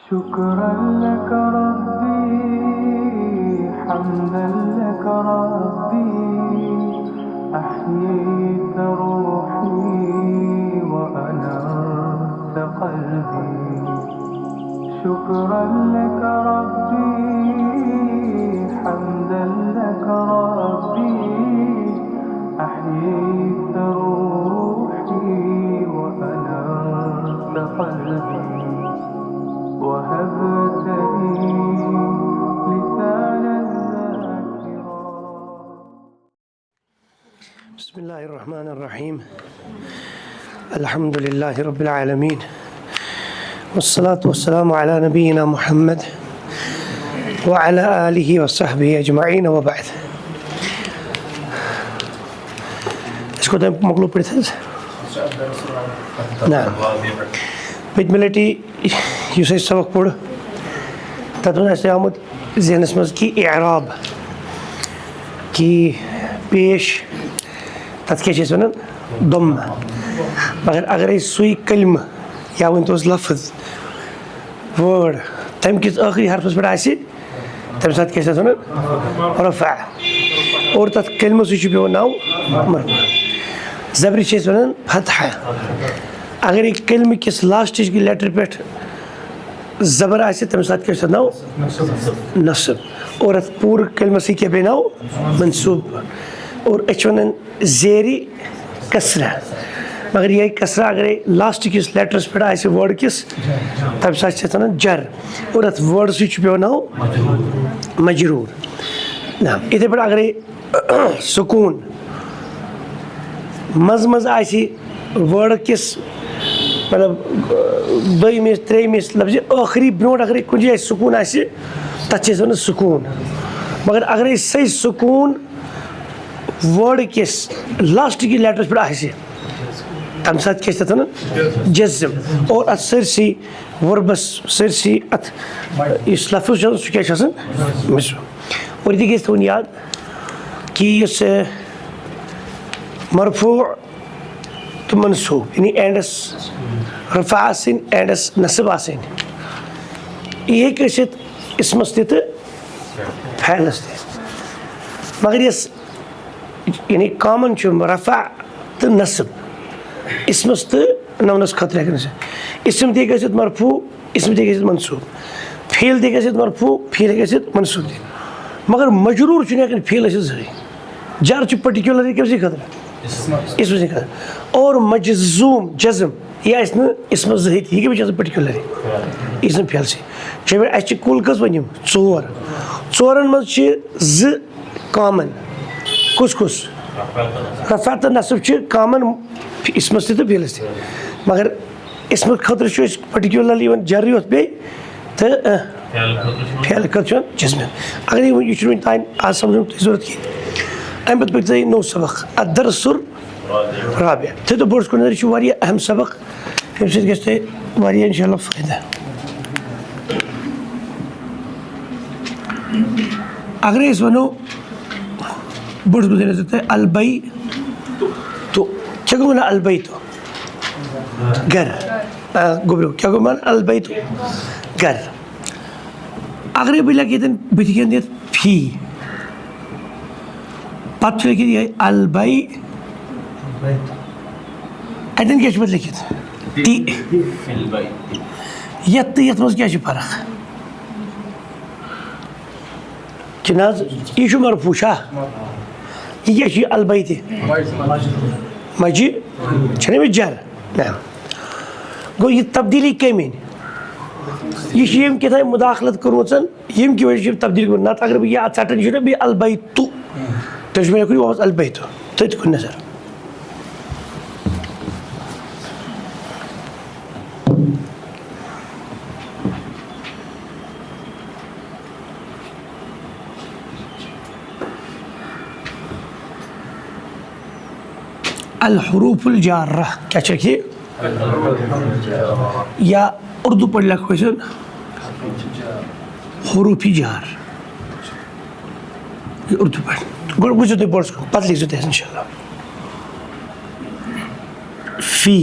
شكرا لك ربي حمدا لك ربي أحييت روحي وأنرت قلبي شكرا لك ربي حمدا لك ربي أحييت روحي وأنرت قلبي وهبت لي لسانا ذاكرا. بسم الله الرحمن الرحيم. الحمد لله رب العالمين والصلاة والسلام على نبينا محمد وعلى آله وصحبه أجمعين وبعد. इसको तो मगलूब पढ़ते हैं ना पिटमिलिटी यूसे सबक पढ़ तत्व ऐसे आमद ज़हनस मज़ की इराब की पेश तत्के चीज़ बना दम मगर अगर इस सुई कल्म या वो इंतोस लफ्ज़ वर्ड तम किस आखिरी हर्फ पर आसी तम साथ कैसे सुना रफ़ा और तत् कल्म सुई चुपे वो नाव मरना ज़बरी चीज़ बना फतह अगर एक कल्म किस लास्ट चीज़ की लेटर पे ज़बर आसे तम साथ कैसे नाव नस्ब और पूरे कल्म से क्या बनाओ मंसूब और एचवन ज़ेरी कसरा मगर यही कसरा अगर लास्ट किस लेटर्स पे ऐसे वर्ड किस तब साथ से ना जर और वर्ड से छुपे बनाओ मजरूर ना इधर पर अगर सुकून मज़ मज़ ऐसी वर्ड किस मतलब दो मिस त्रे मिस लफ्ज़ आखिरी ब्रोड अगर कुछ ऐसे सुकून ऐसे तच्चे से ना सुकून मगर अगर सही सुकून वर्ड किस लास्ट की लेटर्स पर ऐसे तम साथ कैसे था ना जज़्म और सरसी वर्बस सरसी इस लफ्ज़ जो क्या चीज़ मिस और ये किस तो याद कि इस मरफू तो मंसूब यानी एंडस रफ़ासिन एंडस नस्बासिन ये कैसे इस मस्तित फैलस्ते मगर ये यानी कॉमन चुम रफ़ा तो नस्ब इसमस तो नवनस खतरे करने से इसम दिए कैसे मरफू इसम दिए कैसे मंसूब फेल दिए कैसे मरफू फेल कैसे मंसूब दिए मगर मजरूर चुने कि फेल ऐसे सही जार चुप पर्टिकुलर कैसे खतरा इसमें से खतरा और मजज़ूम जज़म या इसमें इसमें ज़हिद ये भी जैसे पर्टिकुलर है इसमें फेल से जब ऐसे कुल कस बनियो चोर चोरन मज ज कॉमन कुछ कुछ रफ़ात नस्ब कॉमन इसमें से तो फेल से मगर इसमें खतर पर्टिकुलरली जरी पे तो फेल कर जिसमें अगर ये तान आज समझ जरूरत की अम पे पे नो सबक अदरसुर राबिया थे तो बोर्ड्स को अहम सबक अम सत इंशाल्लाह फ़ायदा अगर इस वनो बोर्ड्स को देना चाहते हैं अलबई तो क्या को मना अलबई तो घर गुबरो क्या को मना अलबई तो घर अगर ये बिला कितने बिटियां दिया फी पत्थर लिखी दिया अलबई ऐसे क्या चीज़ लिखी थी यत मज़ क्या चीज़ फर्क चनाज ये शु मरफूशा ये क्या चीज़ अलबई थी मजी चने में जर ना गो ये तब्दीली कमीन ये यम क्या था मुदाखलत करूँचन यम की वजह से तब्दीली करूँ ना अगर ये चाटन जो ना भी अलबई तू तो इसमें कोई वापस अलबई तो कुछ नजर अल-हुरूफुल जार्रा क्या चाहिए या उर्दू पढ़ ला क्वेश्चन हुरूफी जार ये उर्दू पढ़ गुजरते बोर्ड्स को पता लिख देते हैं इंशाल्लाह फी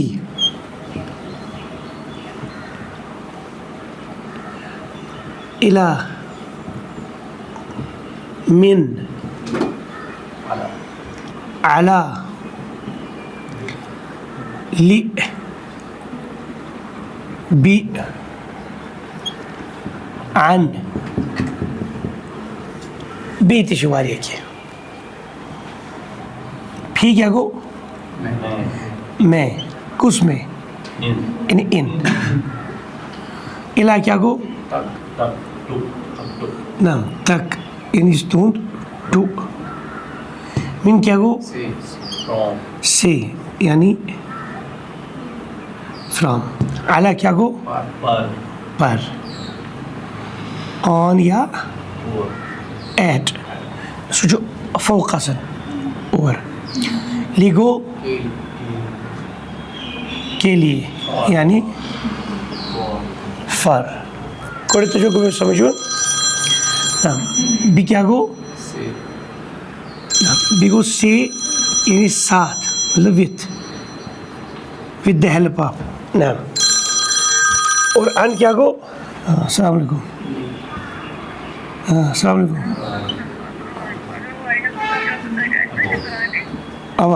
इला मिन अला लि बी आन बी तिशुवारी के फी क्या गो मैं कुछ में इन इला क्या गो नाम तक इन स्टूड टू मिन क्या गो से यानी फ्रॉम आला क्या गो पर ऑन या एट जो फोकसन ओवर लिगो के लिए यानी फर कोई तो जो समझो बी क्या गो बिगो से यानी साथ मतलब विद द हेल्प ऑफ नाम और अन क्या गो अस्सलाम वालेकुम अस्सलाम वालेकुम अब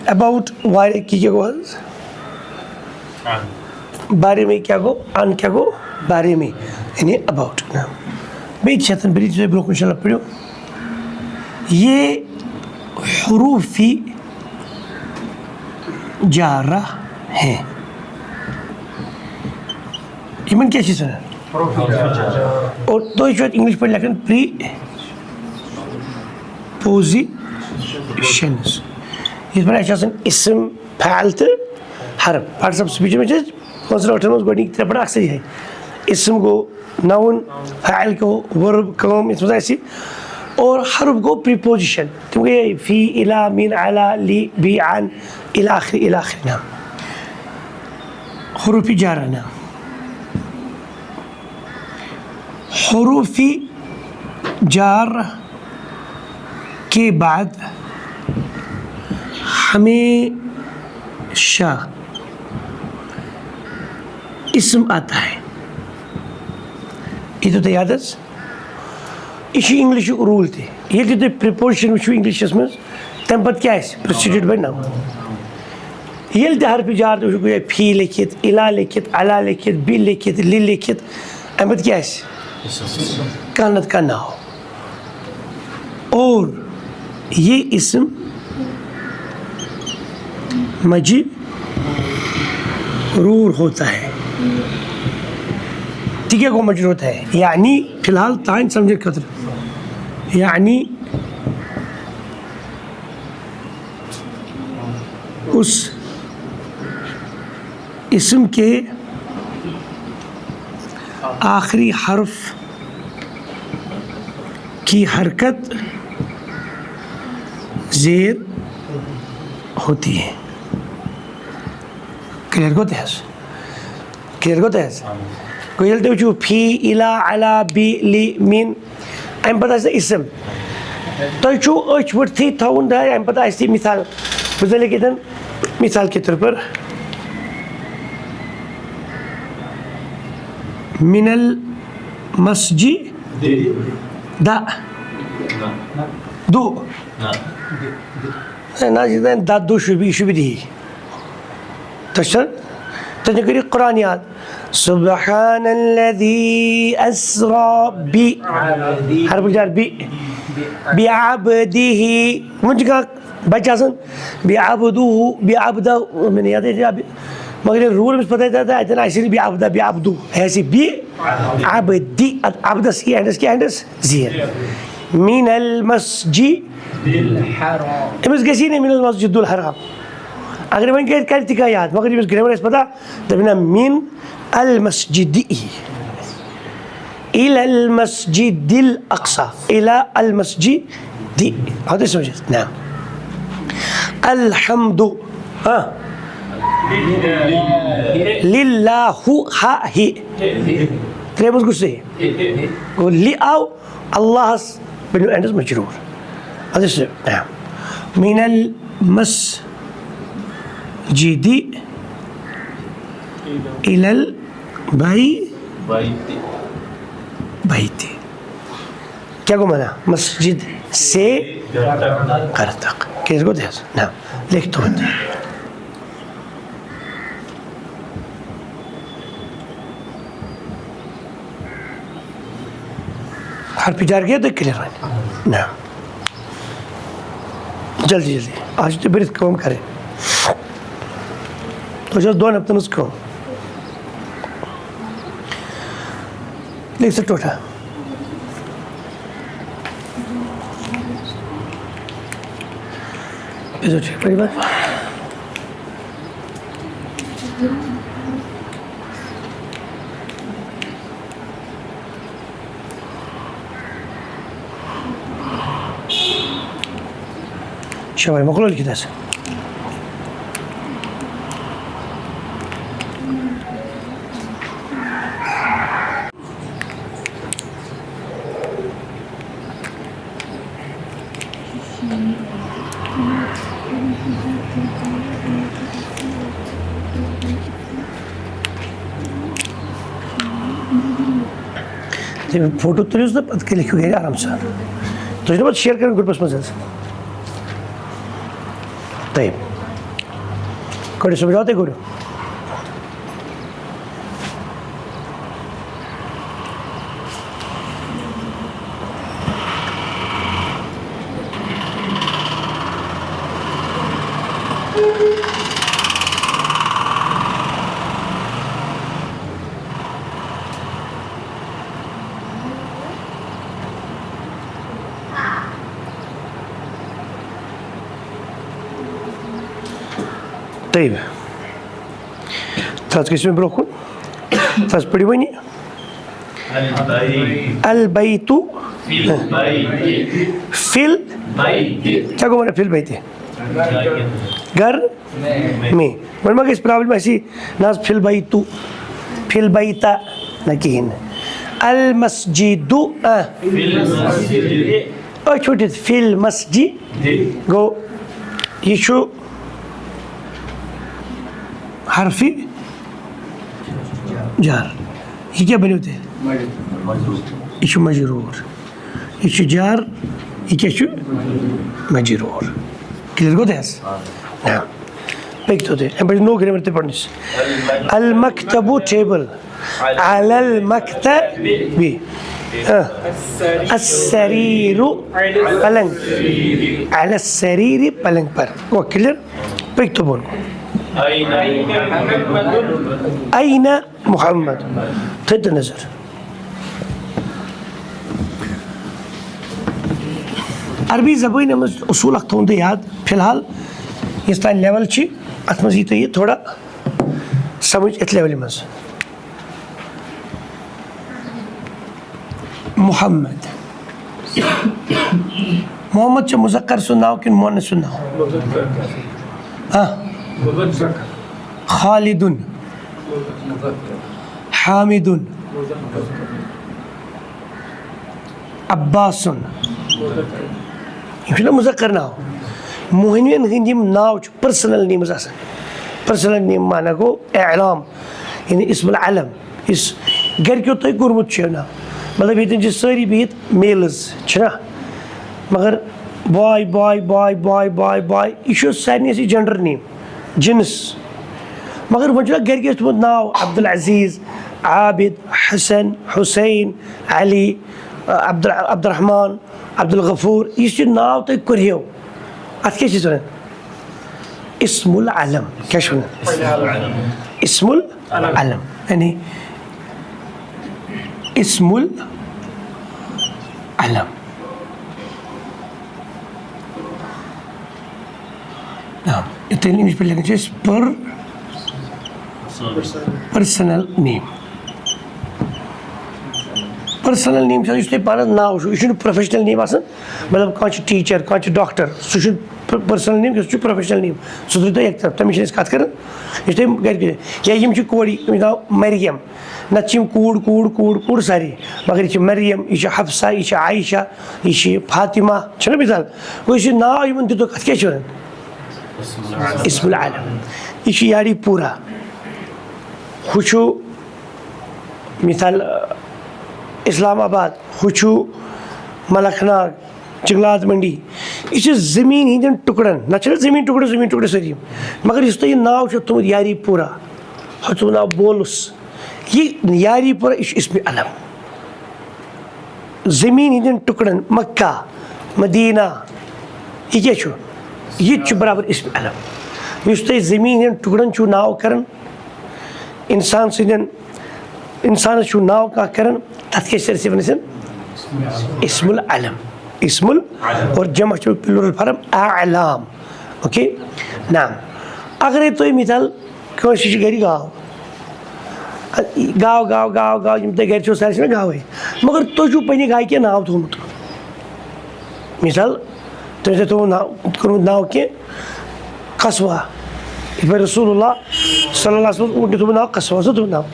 अबाउट वारे की क्या गो बारे में क्या गो अन क्या गो बारे में यानी अबाउट नाम बेच शतन बरी जो ब्लॉक इंशाल्लाह पढ़ो ये हुरूफी जारा है इमन क्या चीज़ है और दो जो इंग्लिश पढ़ लेकिन प्री पोजिशंस इस पर ऐसा इसम फालत हरफ पार्ट्स ऑफ स्पीच में कौन ऑटोनोमस गोडिंग तरह बड़ा अक्सर है इसम को नाउन फाइल को वर्ब काम इसमें ऐसी और हरफ को प्रीपोजिशन क्योंकि फी इला मिन अला ली बी आन इला आखिरी नाम हुरूफी जारा नाम हुरूफी जार के बाद हमेशा इसम आता है ये तो याद है इसी इंग्लिश रूल थे ये तो प्रिपोजिशन वो इंग्लिश में तम पत क्या प्रोसीड्यूड बाय नाउन ये हरफ जार तो फी लिखित इला लिखित अला लिखित बी लिखित लि लिखित अम पत क्या कानत का ना हो और ये इसम मजरूर होता है ठीक है को मजरूर होता है यानी फिलहाल ताइन समझे खतर यानी उस इसम के आखिरी हर्फ की हरकत ज़ेर होती है क्लियर को तहस कोई जल्दी वचू फी इला अला बी ली मिन अम पता इसम तो चू अच वर्थी थाउन दा अम पता ऐसी मिसाल बुझले किदन मिसाल के तौर पर मिनल मस्जिद दा दो ना जिदन दा दो शुभी दी तशर तजकरी कुरान याद सुब्हानल्लज़ी अस्रा बी हरफ जार बी बिअब्दिही मुझका बच्चा सन बिअब्दुहु बिअब्दा मैंने याद है मगर रूल में पता था इतना ऐसे बिअब्दा बिअब्दु ऐसे बी अब्दी अब्दस की एंडस ज़ीर मिनल मस्जिदिल हराम इमस कैसी नहीं मिनल मस्जिदिल हराम अगर वहीं क्या करती का याद मगर ये ग्रामर इस पता तब ना मिन अल मस्जिदी इला अल मस्जिदिल अक्सा इला अल मस्जिदी हद समझे नाम अल्हम्दु हाँ लिल्लाहु हा ही ग्रामर गुस्से को li आओ अल्लाह बिनु एंडस मजरूर हद से नाम मिनल मस जिदी इलल भाई baiti बैती, क्या को माना? मस्जिद से घर तक। किसको दे ना लिख तो बंदे हर पिजार गया तो क्लियर ना जल्दी जल्दी आज तो बिरत कौम करें तो जो दो हफ्ते उसको लिख सकते उठा इधर ठीक पड़ी बात شوي مقلول كده फोटो तुलियोस् ना पद के लिखो गया आराम से तो जो बात शेयर करें ग्रुप में طيب كل سبجات يقولوا طيب ثلاث قسم بروكون ثلاث بدي ويني البيت في البيت क्या को माना फिल बैठे घर में वरना किस प्रॉब्लम ऐसी नाज फिल बैतु फिल बैता नकीन अल मस्जिदु और छोटे फिल मस्जिद गो यीशु हरफी जार ये क्या बने होते हैं इशु मजरूर इशु जार ये क्या इशु मजरूर क्लियर को देस हाँ एक तो दे अब नो ग्रामर ते पढ़ने से अल मक्तबु टेबल अलल मक्तबी अस्सरीरु पलंग अल सरीरी पलंग पर वो क्लियर एक तो बोल أين محمد ضد النظر عربي زبان में उसूल अख्त होंगे याद फिलहाल इस टाइम लेवल ची अत्मजी तो ये थोड़ा समझ इस लेवल में मोहम्मद मोहम्मद च मुज़क्कर सुनाओ कि मुअन्नस सुनाओ हाँ खालिदुन हामिदुन अब्बासुन ये मुज़क्कर नाव मोहिनियन हिंदीम नाव पर्सनल नेम्स आसन पर्सनल नेम माना को एलाम यानी इस्मुल अलम इस घर क्यों तो गुरमुत ना मतलब ये जिस सारी बीत मेल्स छना मगर boy boy boy boy boy boy ये सारी ऐसी जेंडर नेम जिन्स मगर वजह घर के नाव अब्दुल अजीज़ आबिद हसन हुसैन अली अब्दुर्रहमान अब्दुल गफूर ये नाव तो करियो अत क्या चीज़ इस्मुल अलम क्या इस्मुल अलम यानी इस्मुल अलम इतने इंग्लिश पे लिखना चाहिए पर पर्सनल नेम पर्सनल नेम से इसलिए पाना नाव यह प्रोफेशनल नेम आसान मतलब कौन टीचर कौन डॉक्टर सह पर्सनल नेम सह प्रोफेशनल नेम सह थो एक तरफ तमें कत कर घर या यम कोड़ी नाव मरियम नत कूड़ कूड़ कूड़ कूड़ सारी मगर यह मरियम यह हफ्सा यह आयशा यह फातिमा छना मिसाल वो नाव इन दिख अत क्या इस्मुल आलम यह यारी पूरा हुशु मिसाल इस्लामाबाद हुशु मलकनाग चिंगलात मंडी यह ज़मीन हंदन टुकड़न ना ज़मीन टुकड़े सारी मगर इस तुम नाव तुम यारी पूरा तुम नाव बोलुस ये यारी पूरा यह इसमें अलम ज़मीन हंदन टुकड़न मक्का मदीना यह क्या यह बराबर इसमें अलम इस तुम ज़मीन हंदन टुकड़न नाव कर इंसान सदन इंसान नाव कह कर तथ क्या इसमुल अलम इसमुल और जमा प्लूरल फॉर्म आलाम ओके नाम अगर तुम मिसाल कह गर गाव गाव गाव गाव गाव तुम गर सारे गावे मगर तुम पे गाय के नाव थोमुत मिसाल तुम थोमुत नाव कि कस्बा इत रसूलुल्लाह सल्लल्लाहु अलैहि वसल्लम थोमुत नाव कस्बा सो नाव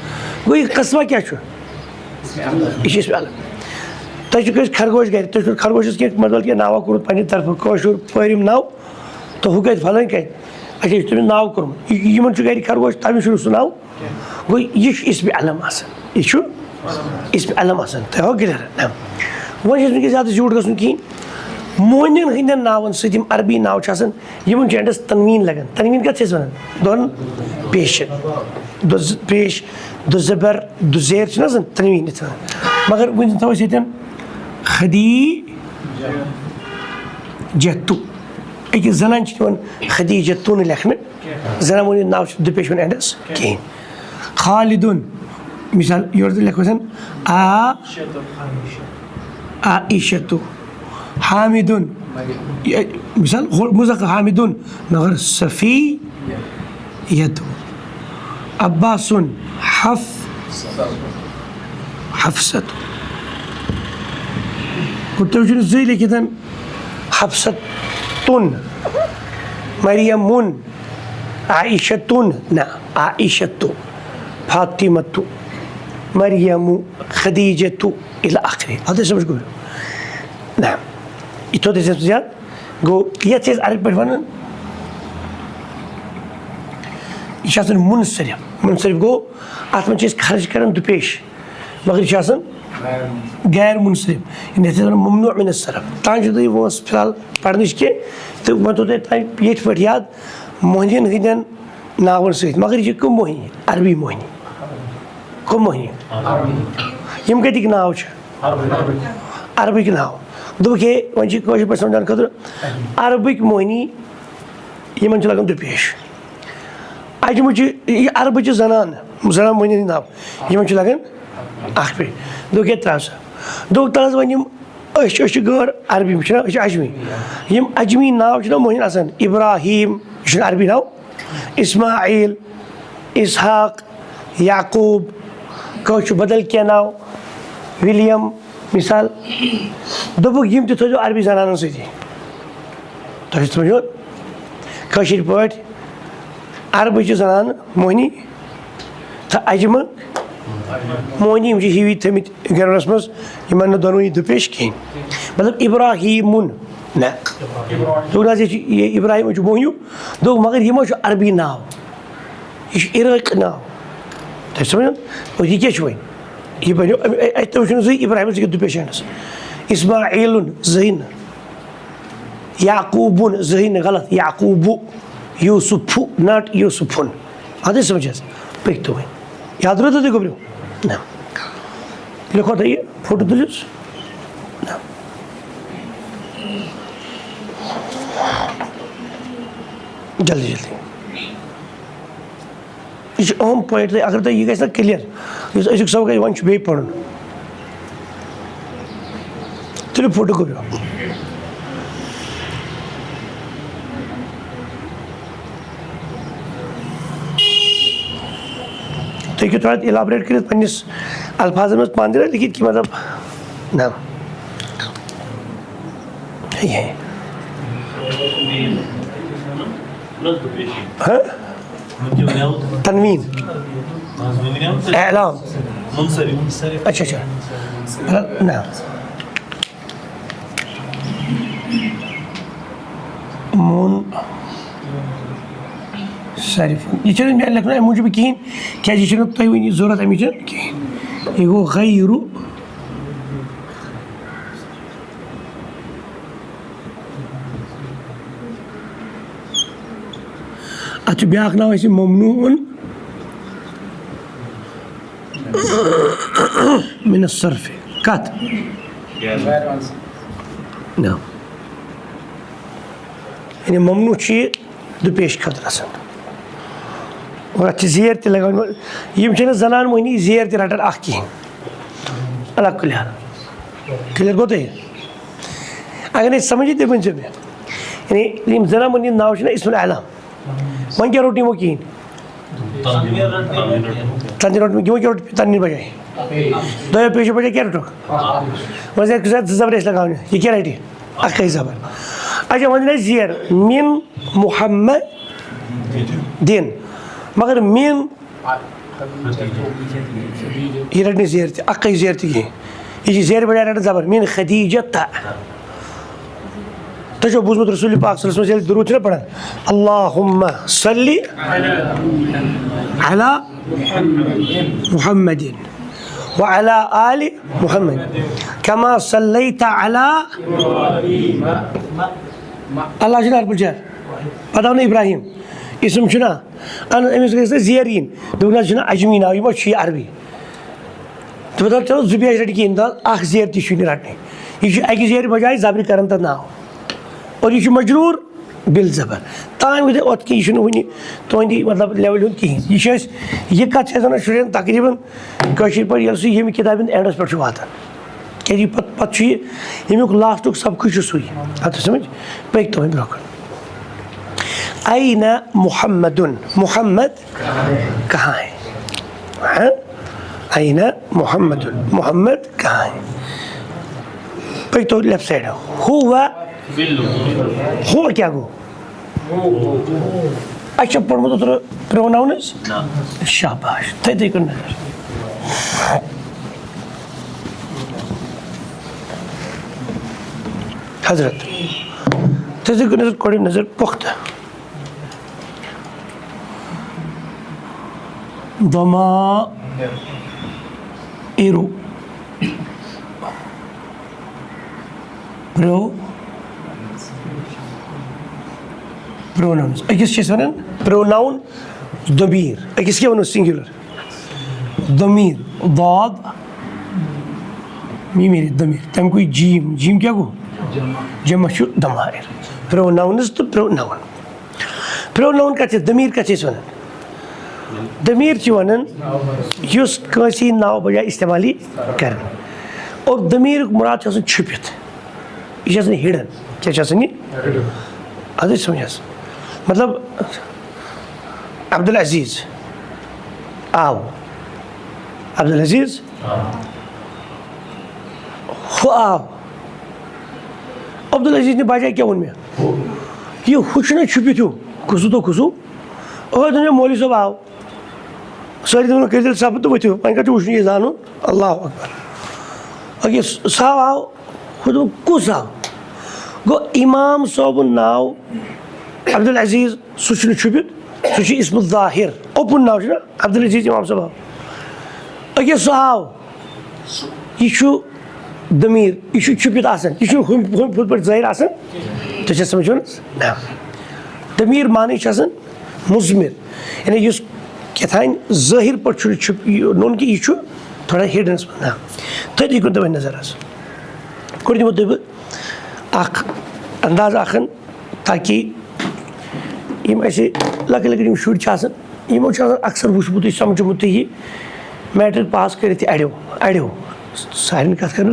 गो यह कस्बा क्या यह तुम खरगोश गर तुम खरगोशस क्या मतलब कि नावा कोर पे तरफ कशुर पम नाव तो हु कत फलन कत अच्छा तुम नाव कोर्मुत इन गर खरगोश तमिस सह नाव गो यह इसमें अलम यह इसमें अलम तो हो क्लियर वो ज़्यादा झूठ गन कहें मोहन हंदन नावन सम अरबी नाव एंडस तनवीन लगन तनवीन कत वन दोन पेश पेश दुजबर दुजेर तनवीन मगर वन थो खदीजतु अकिस जनान खदीजतुन लेखन जनान वो नाव दुपेश वन एंडस कहें खालिदुन मिसाल योर लेखो आइशतु हामिदुन मिसाल मुज़क्कर हामिदुन मगर सफ़ीयतु अब्बासुन हफ्सतु तुम जी लिखित हफ्सतुन मरियमुन आइशतुन न आइशतु फातिमतु मरियमु खदीजतु इला आखिरी हद समझ गो ना इतो ज्यादा गो ये अरब पे वन यह मुनसरिफ गो अत मे खर्च कर दुपेश मगर यह गैर मुनसरिफ ममनू मिन सरफ तान वो फिलहाल पढ़ने के तो वो तो ये पे याद मोहनिन हंदन नावन सत मगर यह कम मोहिनी अरबी मोहिनी कम मोहिनी यम कतिक नाव अरबिक नाव दोपे वो पे समझाने खुद अरबिक मोहिनी इन लगन दुपेश अजमुच अरबच जनान मोहिनी नाव इन लगन अख पे दो क्या त्रा दो तहस वन गौर अरबी अजमी यम अजमी नाव मोहिन आसान इब्राहिम यह अरबी नाव इस्माइल इसहाक याकूब कह बदल क्या नाव विलियम मिसाल दोपुक यम थो अरबी जनान सती तुम समझो कशर पे अरबच जनान मोहिनी तो अजम मोहनी हिवी थमित गरस मज इन दोनों दुपेश कहें मतलब इब्राहिमुन न ये इब्राहिम मोहनू दो मगर यह अरबी नाव यह इराक नाव तुम समझ और यह क्या वन यह बनो जी इब्राहिम दुपेश एंडस इस्माइलुन जहीन याकूबुन जहीन गलत याकूबु यूसुफु नॉट यूसुफुन अदे समझ पे तो वन याद रहो तो गोबरू ना लिखो तो ये फोटो तुलिस ना जल्दी जल्दी यह अहम पॉइंट अगर तुम यह गो क्लियर अजुक सब गई वन बे पढ़ तुलो फोटो गोबरू तुम थोड़ा इलाबरेट कर पन्निस अल्फाजन में पान लिखित कि मतलब ना ये तनवीन एलाम अच्छा अच्छा ना मुन صرف ये चलो मैं लिखना है मुझे भी कहीं क्या जी चलो तो ये ज़रूरत है मुझे कहीं ये वो गैरु अच्छा ब्याक ना वैसे ममनून من الصرف كات نعم يعني ممنوع شيء دو پیش خطر آسان और अच्छी ज़ेर ते लगान ये मुझे ना ज़नान मोहिनी ज़ेर ते रटन आख की अलग क्लियर क्लियर को तो है अगर नहीं समझी ते बंचे में यानी ये ज़नान मोहिनी नाव शना इसमें आलम वन क्या रोटी मो की तंजीर रोटी में क्यों क्या रोटी तंजीर बजाए दो या पेश बजाए क्या रोटो वैसे एक साथ ज़बरदस्त लगाने ये क्या राइट है अक्का ही ज़बर अच्छा वंदना ज़ेर मिन मुहम्मद दिन मगर मिन ये रटने ज़ेर थी अक्का ही ज़ेर थी ये ज़ेर बजाए रटने ज़बर मिन खदीजता तो जो बुज़्मुत रसूल पाक सल्लल्लाहु अलैहि वसल्लम दुरूद पढ़ा अल्लाहुम्मा सल्ली अला मुहम्मदिन व अला आलि मुहम्मद कमा सल्लैता अला अल्लाह जनार बुझार पता नहीं इब्राहिम इसम चुना अन अमिस गए ज़ेरीन दुगना चुना अजमीन आवी मो छी अरबी तो बता चलो जुबिया रट की इंदा आख ज़ेर ती शुनी रटने ये अकी ज़ेर बजाय ज़बरी करन त ना और ये मजरूर बिल ज़बर ताम गए ओत की वन तुंदी मतलब लेवल हूँ कहें यह कत शुरन तकरीबन कशर पे ये किताब एंडस पे वातान क्या पे यमुक लास्टुक सब कुछ सुई अब समझ पक तुम ब्रो ऐन मुहम्मदुन मुहम्मद कहाँ है ऐन मुहम्मदुन मुहम्मद कहाँ है पक तो लेफ्ट साइड हुआ हो क्या गो अच्छा पढ़ो तो प्रोनाउन शाबाश थे देखो नजर हजरत थे देखो नजर कोड़ी नजर पुख्ता दमा इरु प्रो pronouns अकिस चीज़ वनन pronoun दमीर अकिस क्या वनो singular दमीर दाद मी मेरे दमीर तम कोई जीम जीम क्या को जमा शु दमायर pronouns तो pronoun का चीज़ दमीर का चीज़ वनन दमीर चीज़ वनन युस कैसी नाव बजाय इस्तेमाली कर और दमीर मुराद चीज़ छुपित ये चीज़ हिडन क्या चीज़ नहीं अदर समझास मतलब अब्दुल अजीज़ आओ अब्दुल अजीज़ हो आओ अब्दुल अजीज़ ने बाजा क्या उनमें ये हुश ने छुपी थी खुशू तो खुशू और तुमने मौली साहब आओ सारी तुमने कह दिल साहब तो वो थी मैंने कहा ये जानो अल्लाह अकबर और ये साहब आओ खुद कुछ आओ गो इमाम साहब नाव अब्दुल अजीज़ सुचन छुपित सुची इसम ज़ाहिर ओपन नाव ना अब्दुल अजीज़ इमाम साहब अगे साहब यह दमीर यह छुपित आसन यह हुत पे ज़ाहिर आसन तो समझो ना दमीर माने मुज़मिर यानी कथान ज़ाहिर पे छुप नोन कि यह थोड़ा हिडनस ना थे दिखो तो नजर कोई दिमो तुम अंदाज आखन ताकि यम ऐसे लक लकट शुर यमो अक्सर वुचमुत समझमुत यह मैट्रिक पास कर अड़ो अड़ो सारे कत कर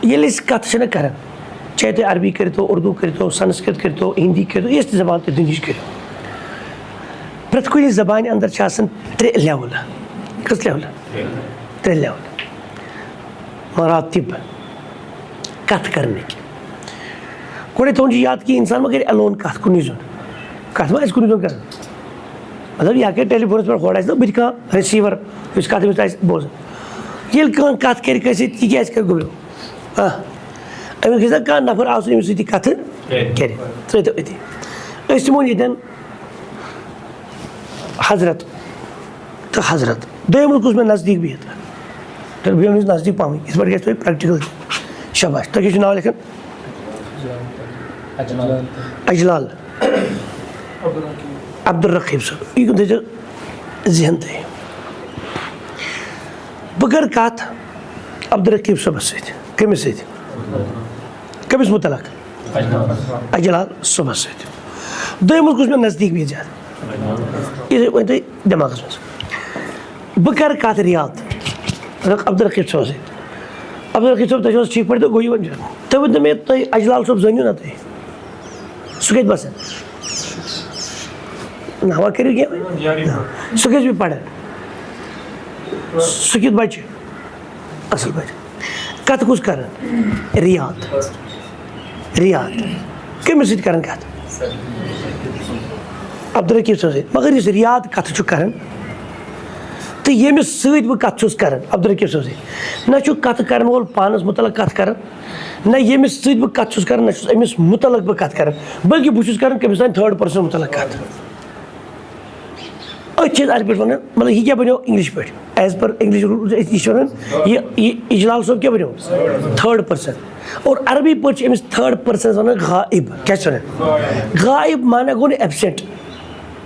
ये कत कर चाहे तुम अरबी करो उर्दू करो संस्कृत करो हिंदी करो ये जबान तो दुनिया करो प्रत कुछ जबान अंदर त्रे लेवल कस लेवल त्रे लेवल मरातिब कत करने की गोड़े तुम याद कि इंसान मगर अलोन कत कुन जुन कत मा कुन जुन कर मतलब यह टेलीफोन पे खोड़ा बह कह रिसीवर कत बोज ये कत कर क्या गुब्रो अमिक कह नफर आस कत कर त्रो अति तमो ये हजरत तो हजरत दोम रुक मे नज़दीक बिहत तो बह नज़दीक पाव इस पे गई प्रैक्टिकल शाबाश तुम क्या नाव लिखन अजलाल अब्दुल रकीब साहब यह थो जहन तह बह कर कत अब्दुल रकीब साहब कमिस कमिस मुतलक अजलाल साहब दोम रुक मे नज़दीक बिहत ज्यादा ये वो दिमाग मज बह कर कत रियाद अब्दुल रकीब साहब अब्दुल रकीब साहब तुम ठीक पे तो गो वन तुम वो मे तुम अजलाल साहब जनियो ना तुम सह कत बसान नावा करो क्या सह कस पढ़ान सह कि बच्चे असल बच्चे कत कुछ कर रियाद रियाद कमिस कर कत अब्दुल रकीब साहब मगर इस रियाद कत कर तो यमिस सत बह कत कर अब्दुल रकीब साहब ना कत कर वोल पानस मुतलक कत कर ना यमिस सत बह कत कर ना अमिस मुतलक बह कत कर बल्कि बह कर कमिस तान थर्ड पर्सन मुतलक कत अत पे वन मतलब यह क्या बनो इंग्लिश पे एज पर इंग्लिश वन ये इजलाल साहब क्या बनो थर्ड पर्सन और अरबी पे अमिस थर्ड पर्सन वन गाइब क्या वन गाइब माना गो एबसेंट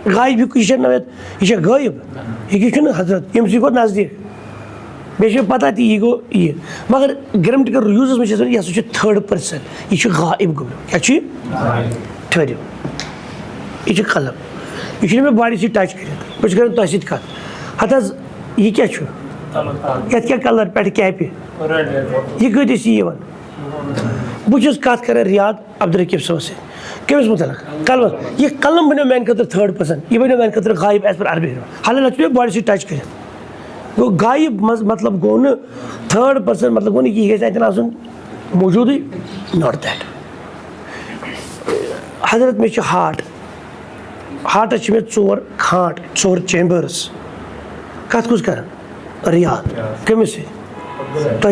गाइब यह यह गायब यह हजरत यमस गो नज़दीक बे पता थी यह गो यह मगर ग्रामेटिकल यूजस में यह थर्ड पर्सन यह गायब गो क्या ठहरो यह कलम यह मे बॉडी सत टच कर बह तुम सत कत हत यह क्या ये क्या कलर पे कैप यह कतिस यह बह कत कर रियाद अब्दुल रकीब साहब से कमिस मुतलक कलम यह कलम बनो मान खतर थर्ड पर्सन यह बनो मान खतर गायब एज पर अरबी हालांकि मे बॉडी सत टच कर गो गायब मतलब गो न थर्ड पर्सन मतलब गो यह गन मौजूद not that Hazrat may heart hearts मे 4 खाट 4 चैम्बर्स कत कुछ कर रियाद कमिस तुम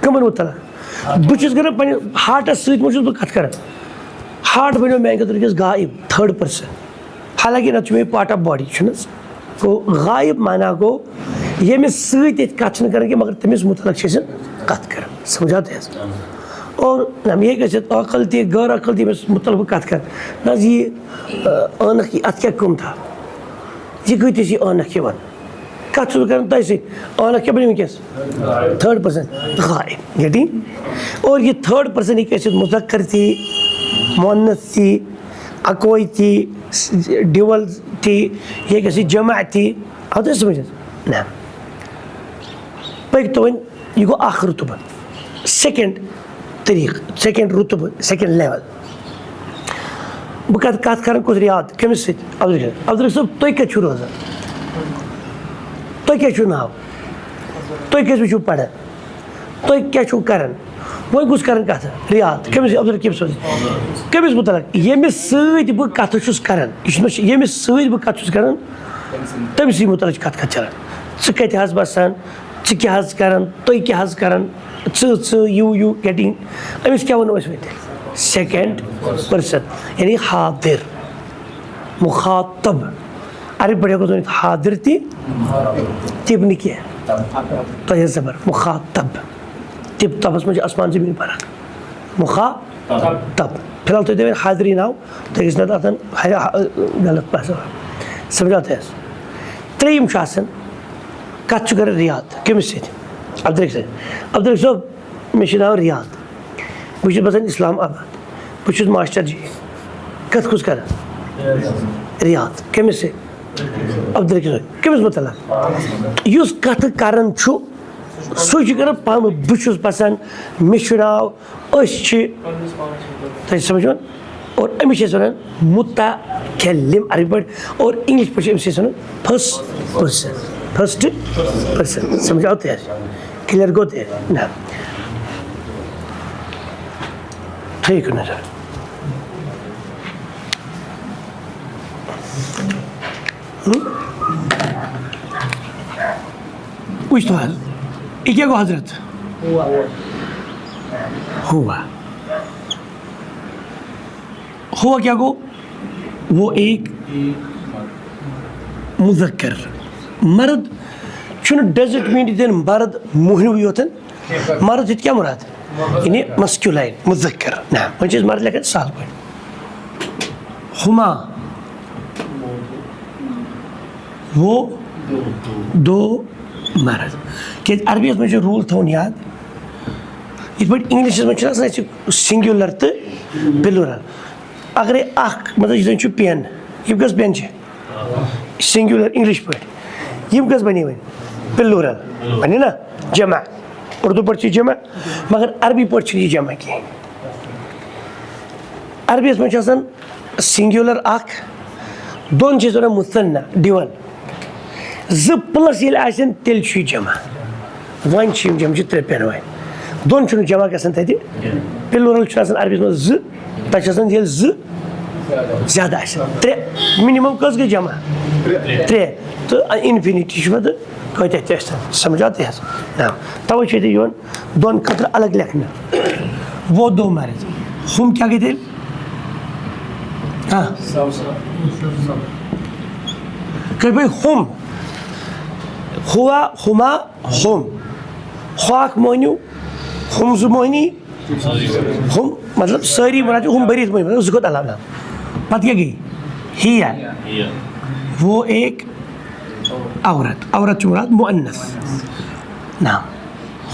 कमन मुतलक बह कर हार्टस सत बह कत कर हार्ट बनो मान खतर गायब थर्ड पर्सन हालांकि ना मे पार्ट ऑफ बॉडी गो गायब माना गो यमिस सत कत कर मगर तमिस मुतलक कत कर समझा और हम ये अकल थी गैर अकल थी मुतल कत कर ना ये अनक अत क्या कम था यह कतिस यह अनक वन कत कर अनक क्या बन वस थर्ड पर्सन गायब गेटिंग और ये थर्ड पर्सन यह मुजक्कर थी मुअन्नस थी अकोई थी ड्यूअल थी यह जमा थी आव तुम समझ ना पक तो वन यह गो अख रुतब सेकेंड तरीक सेकेंड रुतब सेकेंड लेवल बह कत कर कुछ रियाद कमिस अब्दुल साहब तुम कत रोजान तुम क्या नाव तुम कस पढ़ान तुम क्या कर वो कुछ कर कत रियाद कमिस अब्दुल रकीब साहब कमिस मुतलक यमिस सत बह कत कर यमिस सत बह कत कर तमिस मुतलक कत चलान कत बसान क्या कर तुम क्या कर यू गेटिंग अमिस क्या वो सेकेंड पर्सन यानी हादिर मुखातब अरे बढ़िया को हादिर थी तिब नहीं किया तो यह जबर मुखातब तिब तबस मुझे आसमान जमीन पर मुखातब फिलहाल तो देवें हादिरी नाव तो इस नतन गलत पास समझाते हैं त्रेयम शासन कत कर रियाद कमिस अब्दुल साहब मे नाव रियाद बह बसान इस्लामाबाद बह मास्टर जी कत कुछ कर रियाद कमिस अब्दुल साहब कमिस मुतलक युस कत कर सह कर पान बह बसान मे नाव तुम समझ और अमिस वन मुतकल्लिम अरबी पे और इंग्लिश पे अमिस वन फर्स्ट पर्सन समझाओ तो क्लियर गो ना ठीक है सर कुछ तो हाल ये क्या गो हजरत हुआ क्या गो वो एक मुज़क्कर मर्द छुन डजट मीन दिन मर्द मोहनवी योतन मर्द इत क्या मुराद यानी मस्कुलाइन मुज़क्कर ना वंचिस मर्द लेकिन साल पर हुमा वो दो मर्द कि अरबी में जो रूल था याद इत पे इंग्लिश में सिंगुलर तो प्लूरल अगर मतलब यह पेन यह कस पेन सिंगुलर इंग्लिश पे यम कस बनी वन प्लूरल बने ना जमा उर्दू पे जमा मगर अरबी पे जमा कह अरबी में सिंगुलर दोन चीज मुसन्ना डिवन ज प्लस ये तेल जमा वन जम त्रे पेन वन दोन जमा ग प्लूरल अरबी में ज तक ज्यादा त्रे मिनिमम कस गई जमा त्रे तो इन्फिनिटी पे कत समझाते हैं ना तवे दोन खतर अलग लिखना वो दो मर्द हम क्या गए हाँ भाई हम हुआ हुमा हम ख्वाक मोहनू हम जो मोहनी हम मतलब सारी मुराद हम बरीत मोहनी मतलब जुगत अलावा पता क्या गई हिया वो एक औरत मुराद मुअन्नस नाम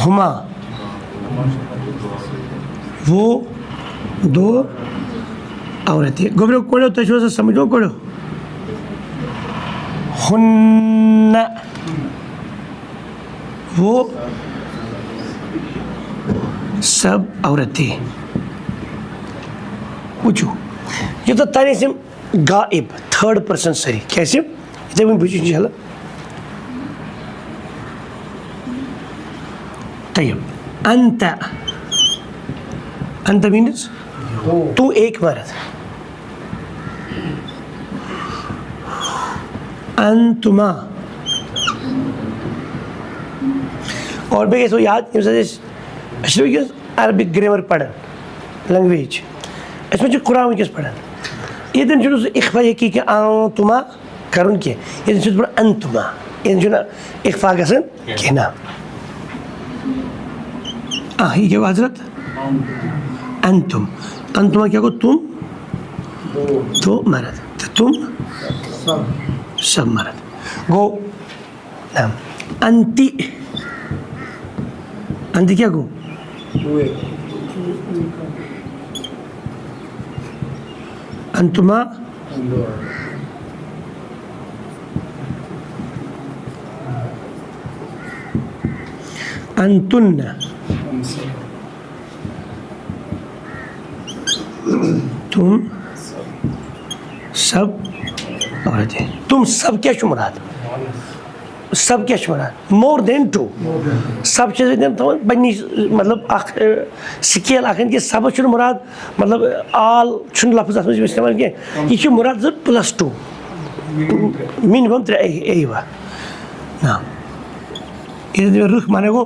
हुमा वो दो औरतें गोबरो कोड़ो तशो से समझो कोड़ो हुन्ना वो सब औरतें पूछो ये तो ताने से गाइब थर्ड पर्सन सरी कैसे इधर भी पूछो इंशाल्लाह तयब अंत मीन्स तू एक मर्द अंतुमा और भी कैसे याद अरबिक ग्रामर पढ़न लैंग्वेज इसमें जो कुरान वस पढ़न ये दिन जो इख्फा की तुमा करुन के ये दिन बड़ा अंतुमा ये दिन इख्फा गसन के नाम ये क्या हजरत अंतुमा क्या को तुम तो मर्द तो तुम सब मर्द गो नाम अंति क्या गो अंतुमा अंतुन्ना तुम सब औरतें तुम सब क्या मुराद सब क्या मुराद मोर देन टू सब पन्नी मतलब स्केल कि सब मुराद मतलब आल लफ्ज अत इस्तेमाल कह यह मुराद +2 मिनिमम 3 ना ये रुख माने गो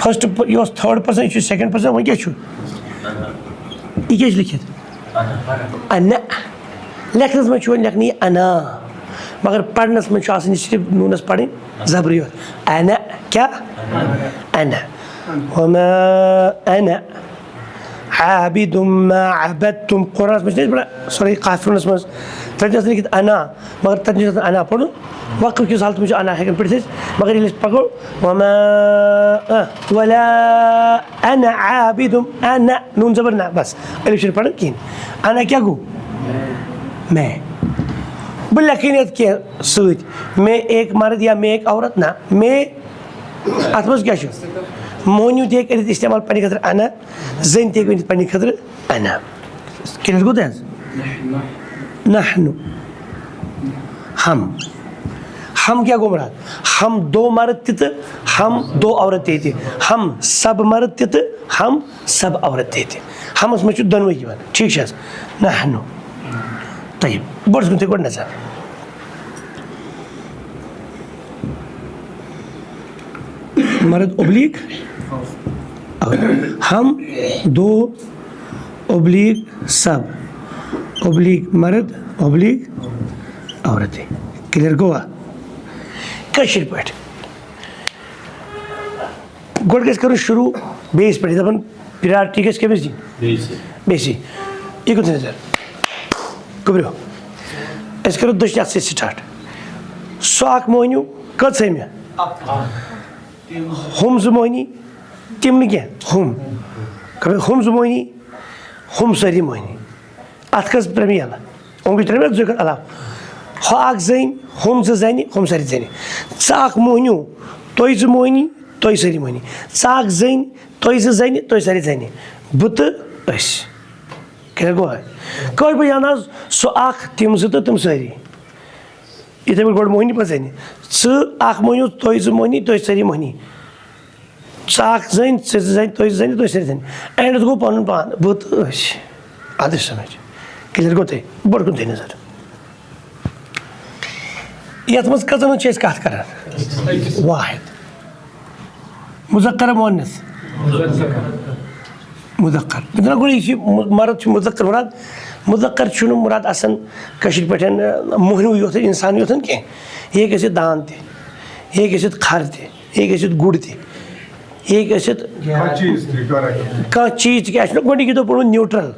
फर्स्ट यह थर्ड पर्सन यह सेकंड पर्सन वो क्या यह लिखित अना लेखनस में लेखन यह अना मगर पढ़नस में सिर्फ नूनस पढ़ जबरी अना क्या अना वमा अना आबिदुम मा अबदतुम कुरान में बड़ा सॉरी काफिरुनस में तजस लिखित अना मगर तजस अना पढ़ो वक्त की हालत में अना है पढ़ मगर ये पकड़ो वमा वला अना आबिदुम अना नून जबर ना बस अलिफ शरीफ पढ़ किन अना क्या गो मैं बिल्लाकिनियत के सूद मैं एक मर्द या मैं एक औरत ना मैं अत मज क्या मोहनू ते इस्तेमाल पन्ने खतर अना जन ते पन्ने खतर अना क्लियर गो नहनु हम क्या गो मुराद हम दो मर्द ते हम दो औरतें थे हम सब मर्द ते हम सब औरतें थे हम उसमें दोनों ठीक है नहनु तयब बोर्ड सुनते को नजर मर्द ओब्लिक हम दो ओब्लिक सब ओब्लिक मर्द ओब्लिक औरतें क्लियर गोवा कशिर पठ गोड़ गस करो शुरू बेस पे दपन प्रायोरिटी गस कमिस दी बेसी ये कुछ नजर गुब्रो अस करो दश से स्टार्ट स्वाक मोहनियो कद से में हम जुमोनी तिम ने क्या हम कभी हम जुमोनी हम सरी मोहनी अतकस प्रमियाला उनकी तरफ जो कर अलाव हाक जैन हम जैनी हम सरी जैनी चाक मोहनियो तोय जुमोनी तोय सरी मोहनी चाक जैन तोय जैनी तोय सरी जैनी बुत अस क्या गो है कोई भी आना सो आख तिम जुत तुम सरी इतने बड़ गोड़ मोहनी पसंद च आख मोहनी तोय ज मोहनी तोय सरी मोहनी चाक जैन च जैन तोय जैन तोय सरी जैन एंड गो पन पान बुत अस आदि समझ क्लियर गोते बड़ कुन देने सर यत मस कजन छ कत कर वाहिद मुज़क्कर मुअन्नस मुज़क्कर बिना गोड़ी मर्द मुज़क्कर मुराद मुज़क्कर छुन मुराद आसन कशिर पठन मोहनु योथ इंसान योथन के ये गसित दान ते ये गसित खार ते ये गसित गुड़ ते ये गसित का चीज के आसन गोड़ी की तो पड़ो न्यूट्रल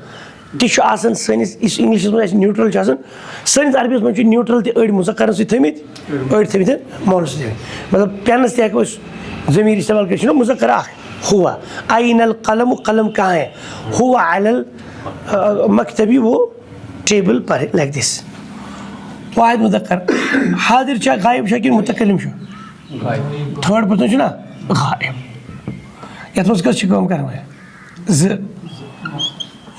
तिश आसन सनिस इस इंग्लिश में न्यूट्रल आसन सनिस अरबी में न्यूट्रल ते अड़ मुज़क्कर से थमित अड़ थमित मोहनस थमित मतलब पेनस ते को ज़मीर इस्तेमाल कर मुज़क्कर आख हुआ आइनल कलम कलम कहाँ है हुआ अलल मकतबी वो टेबल पर लाइक दिस वाहिद मुज़क्कर हाजिर छा गायब छा कि मुतकल्लिम छा थर्ड पर्सन छा ना गायब यत मस कस काम करना है ज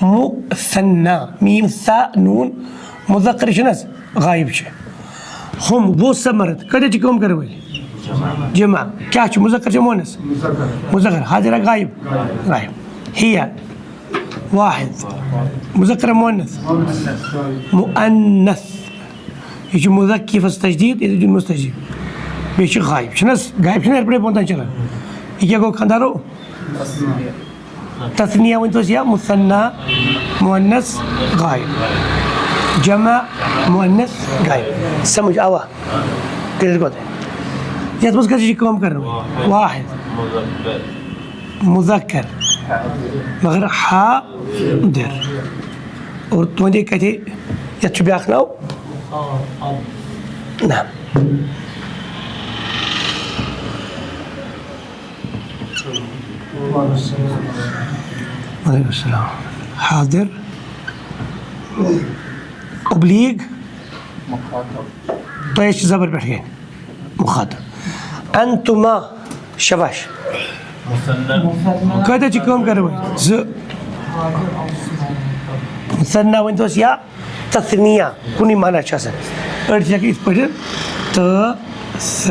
मुसन्ना मीम सा नून मुज़क्कर छा ना गायब छा हम वो समरत कदे काम करवे जमा क्या च मुज़क्कर च मुअन्नस मुज़क्कर हाजिर गायब गायब हिया वाहिद मुज़क्कर मुअन्नस मुअन्नस ये मुज़क्की फस तजदीद ये मुस्तजीब बेश गायब छनस गायब छन पर पोंता चला ये गो खंदारो तस्निया वन तो या मुसन्ना मुअन्नस गायब जमा मुअन्नस गायब समझ आवा क्लियर को यत मस कस काम कर वाहिद मुज़क्कर मगर हादिर और तुझे कहते यत ब्याख नाव ना वालेकुम सलाम हादिर ओब्लीग तो ये ज़बर बैठ गए मुखातब अंतुमा शबाश कहते काम कर मुसन्ना वन तो या तस्निया कुनी माना छासन अड़ इस पे त स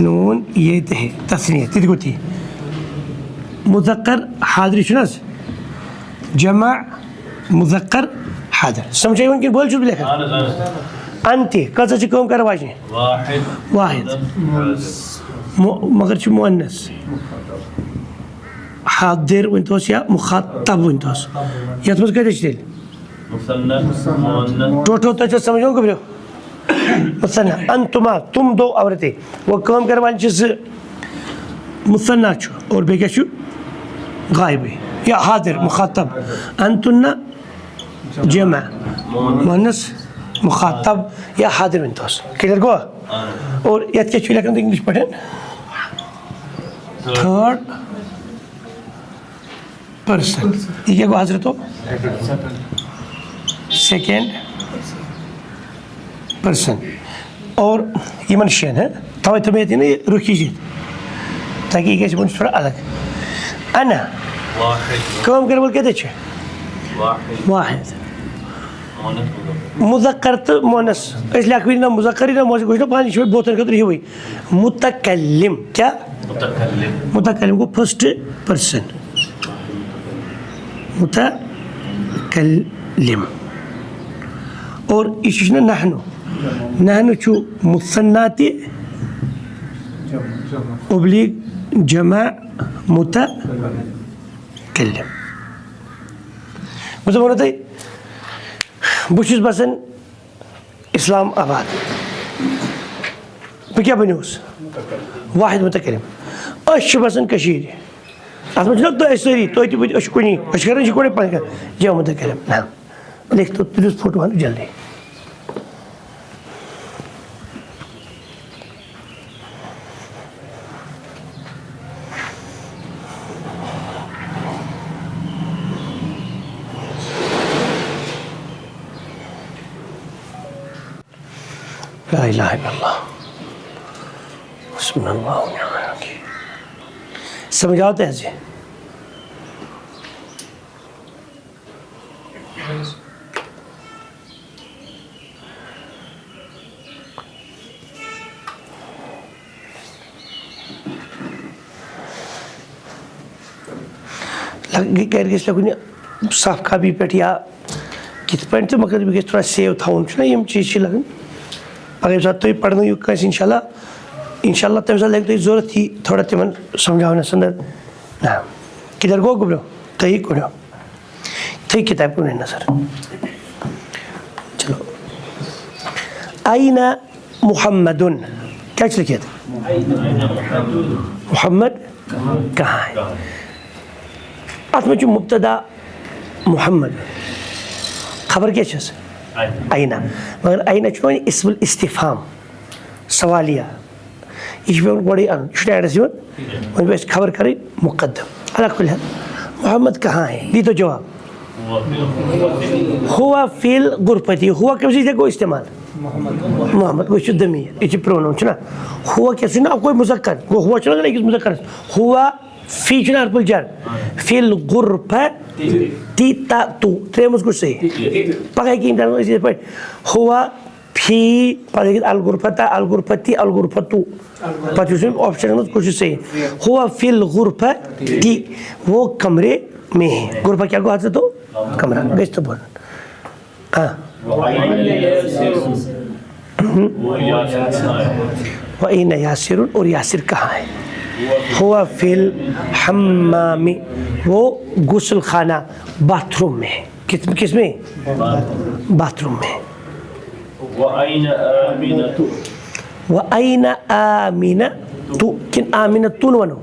नून ये ते तस्निया तिद को थी मुज़क्कर हाजिर शुनस जमा मुज़क्कर हाजिर समझे उनकी बोल चुप लेखा अंति कसा च काम कर वाजे वाहिद मगर च मुअन्नस हादिर वन तो या मुखातब वन तो यत मस कहते छ मुसन्ना मुअन्नस टोटो तो समझो को ब्रो मुसन्ना अंतुमा तुम दो औरतें वो काम कर वाले च मुसन्ना छ और बेके छ गायब या हादिर मुखातब अंतुन्ना जमा मुअन्नस मुखातब या हादिर विंतोस क्लियर गो और यत के चुला कर इंग्लिश पढ़ें थर्ड पर्सन ये को हाजिर तो सेकेंड पर्सन और ये मनुष्यन है तब तुम्हें थी ना रुकी जी ताकि ये कैसे थोड़ा अलग अना कौन कर बोल कहते छे वाहिद मुज़क्कर तो मुअन्नस इसलिए आखिर ना मुज़क्कर ही ना मुझे कुछ ना पानी छोड़ बोतल का तो ही हुई मुतकल्लिम क्या मुतकल्लिम को फर्स्ट पर्सन मुतकल्लिम और इशना नहनु नहनु चु मुसन्नाती ओब्लिग जमा मुतकल्लिम मुझे बोला था बुशिस बसन इस्लाम आबाद बह क्या बनियोस वाहिद मुतकलिम अश बसान कशीर अत मे तुम सारी तुम कुनी कर गोड़े पे जय मुतकलिम ना लिख तो तुझ फोटो वन जल्दी ला इलाहा इल्लल्लाह बिस्मिल्लाह व निअमल वकील। समझाओ तैसे कर लगन साफ कापी पे या कित पे तो मगर बह थोड़ा सेव थवन यम चीज लगन अगर साथ तुम पढ़न इंशाल्लाह तम साथ लगे जरूरत ही थोड़ा तिम समझावनस अंदर ना किधर गो गुब्रो तही करो थी किताब को नजर चलो आईना मुहम्मदुन क्या लिखे थे मोहम्मद कहाँ है अत में मुब्तदा मोहम्मद खबर क्या आईना मगर आईना इसमुल इस्तिफाम सवालिया यह गोड़े अन एडस वन खबर कर मुकदम अला कुल मोहम्मद कहाँ है दी तो जवाब हुआ फिल गुरपति हुआ कम से गो इस्तेमाल मोहम्मद गो दमीर यह प्रोनाउन ना हुआ क्या ना कोई मुजक्कर गो हुआ ना मुजक्कर हुआ फी हरफुल जर फिल गुरफती ता तू त्रेमस गो सही पकड़ कि पे हुआ फी पता अल गुरफता अल गुरफती अल गुरफतू पता ऑप्शन कुछ सही हुआ फिल गुरफती वो कमरे में है गुरफा क्या गो तो कमरा गई तो बोल हाँ वही यासिर और यासिर कहाँ है हुआ फिल हम्मामी वो गुस्ल खाना बाथरूम में है किस में बाथरूम में व आइना आमिना तू किन आमिना तुन वनो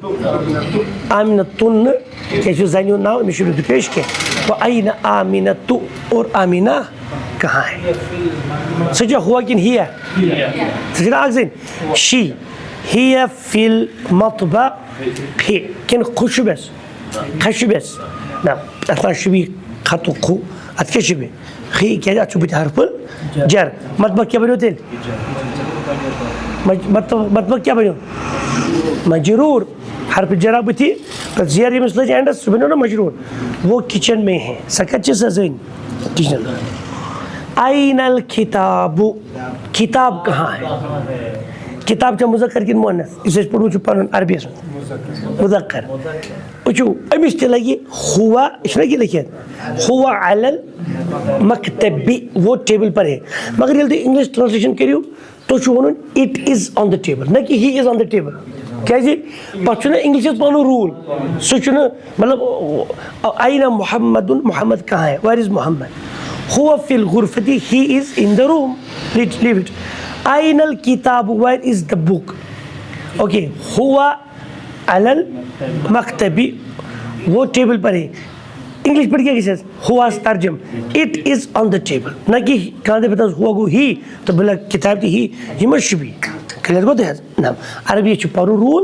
आमिना तुन कैसे जानियो नाव में शुरू पेश के व आइना आमिना तू और आमिना कहाँ है सजा हुआ किन हिया सजा आगजिन शी हिया फिल मतबा फी किन खुशबस खशबस ना अतना शबी खतु खु अतकशबे खी क्या अचुब हरफुल जर मतबा क्या बनो तेल मतबा क्या बनो मजरूर हरफ जरा बुथी पर जियर यमस लज एंडस बनो ना मजरूर वो किचन में है सकच सजन किचन आइनल किताबु किताब कहाँ है किताब चा मुज़क्कर किन मुअन्नस इसे पढ़ू छु पढ़न अरबी में मुज़क्कर उचु अमिस ते लगी हुआ इसने की लिखिए हुआ अलल मकतबी वो टेबल पर है मगर ये इंग्लिश ट्रांसलेशन करियो तो छु वनुन it is on the table न कि he is on the table क्या जी पछुना इंग्लिश पनो रूल सुचुना मतलब आइना मुहम्मदुन मोहम्मद कहाँ है वेयर इज मोहम्मद हुआ फिल गुरफती he is in the room लीव इट आइनल किताब where is the book okay हुआ अलल मकतबी वो टेबल पर है इंग्लिश पढ़ के कैसे हुआ तर्जम it is on the table ना कि कहाँ दे बता हुआ गो ही तो बोला किताब थी ही मश भी क्लियर को दे ना अरबी छु पढ़ो रूल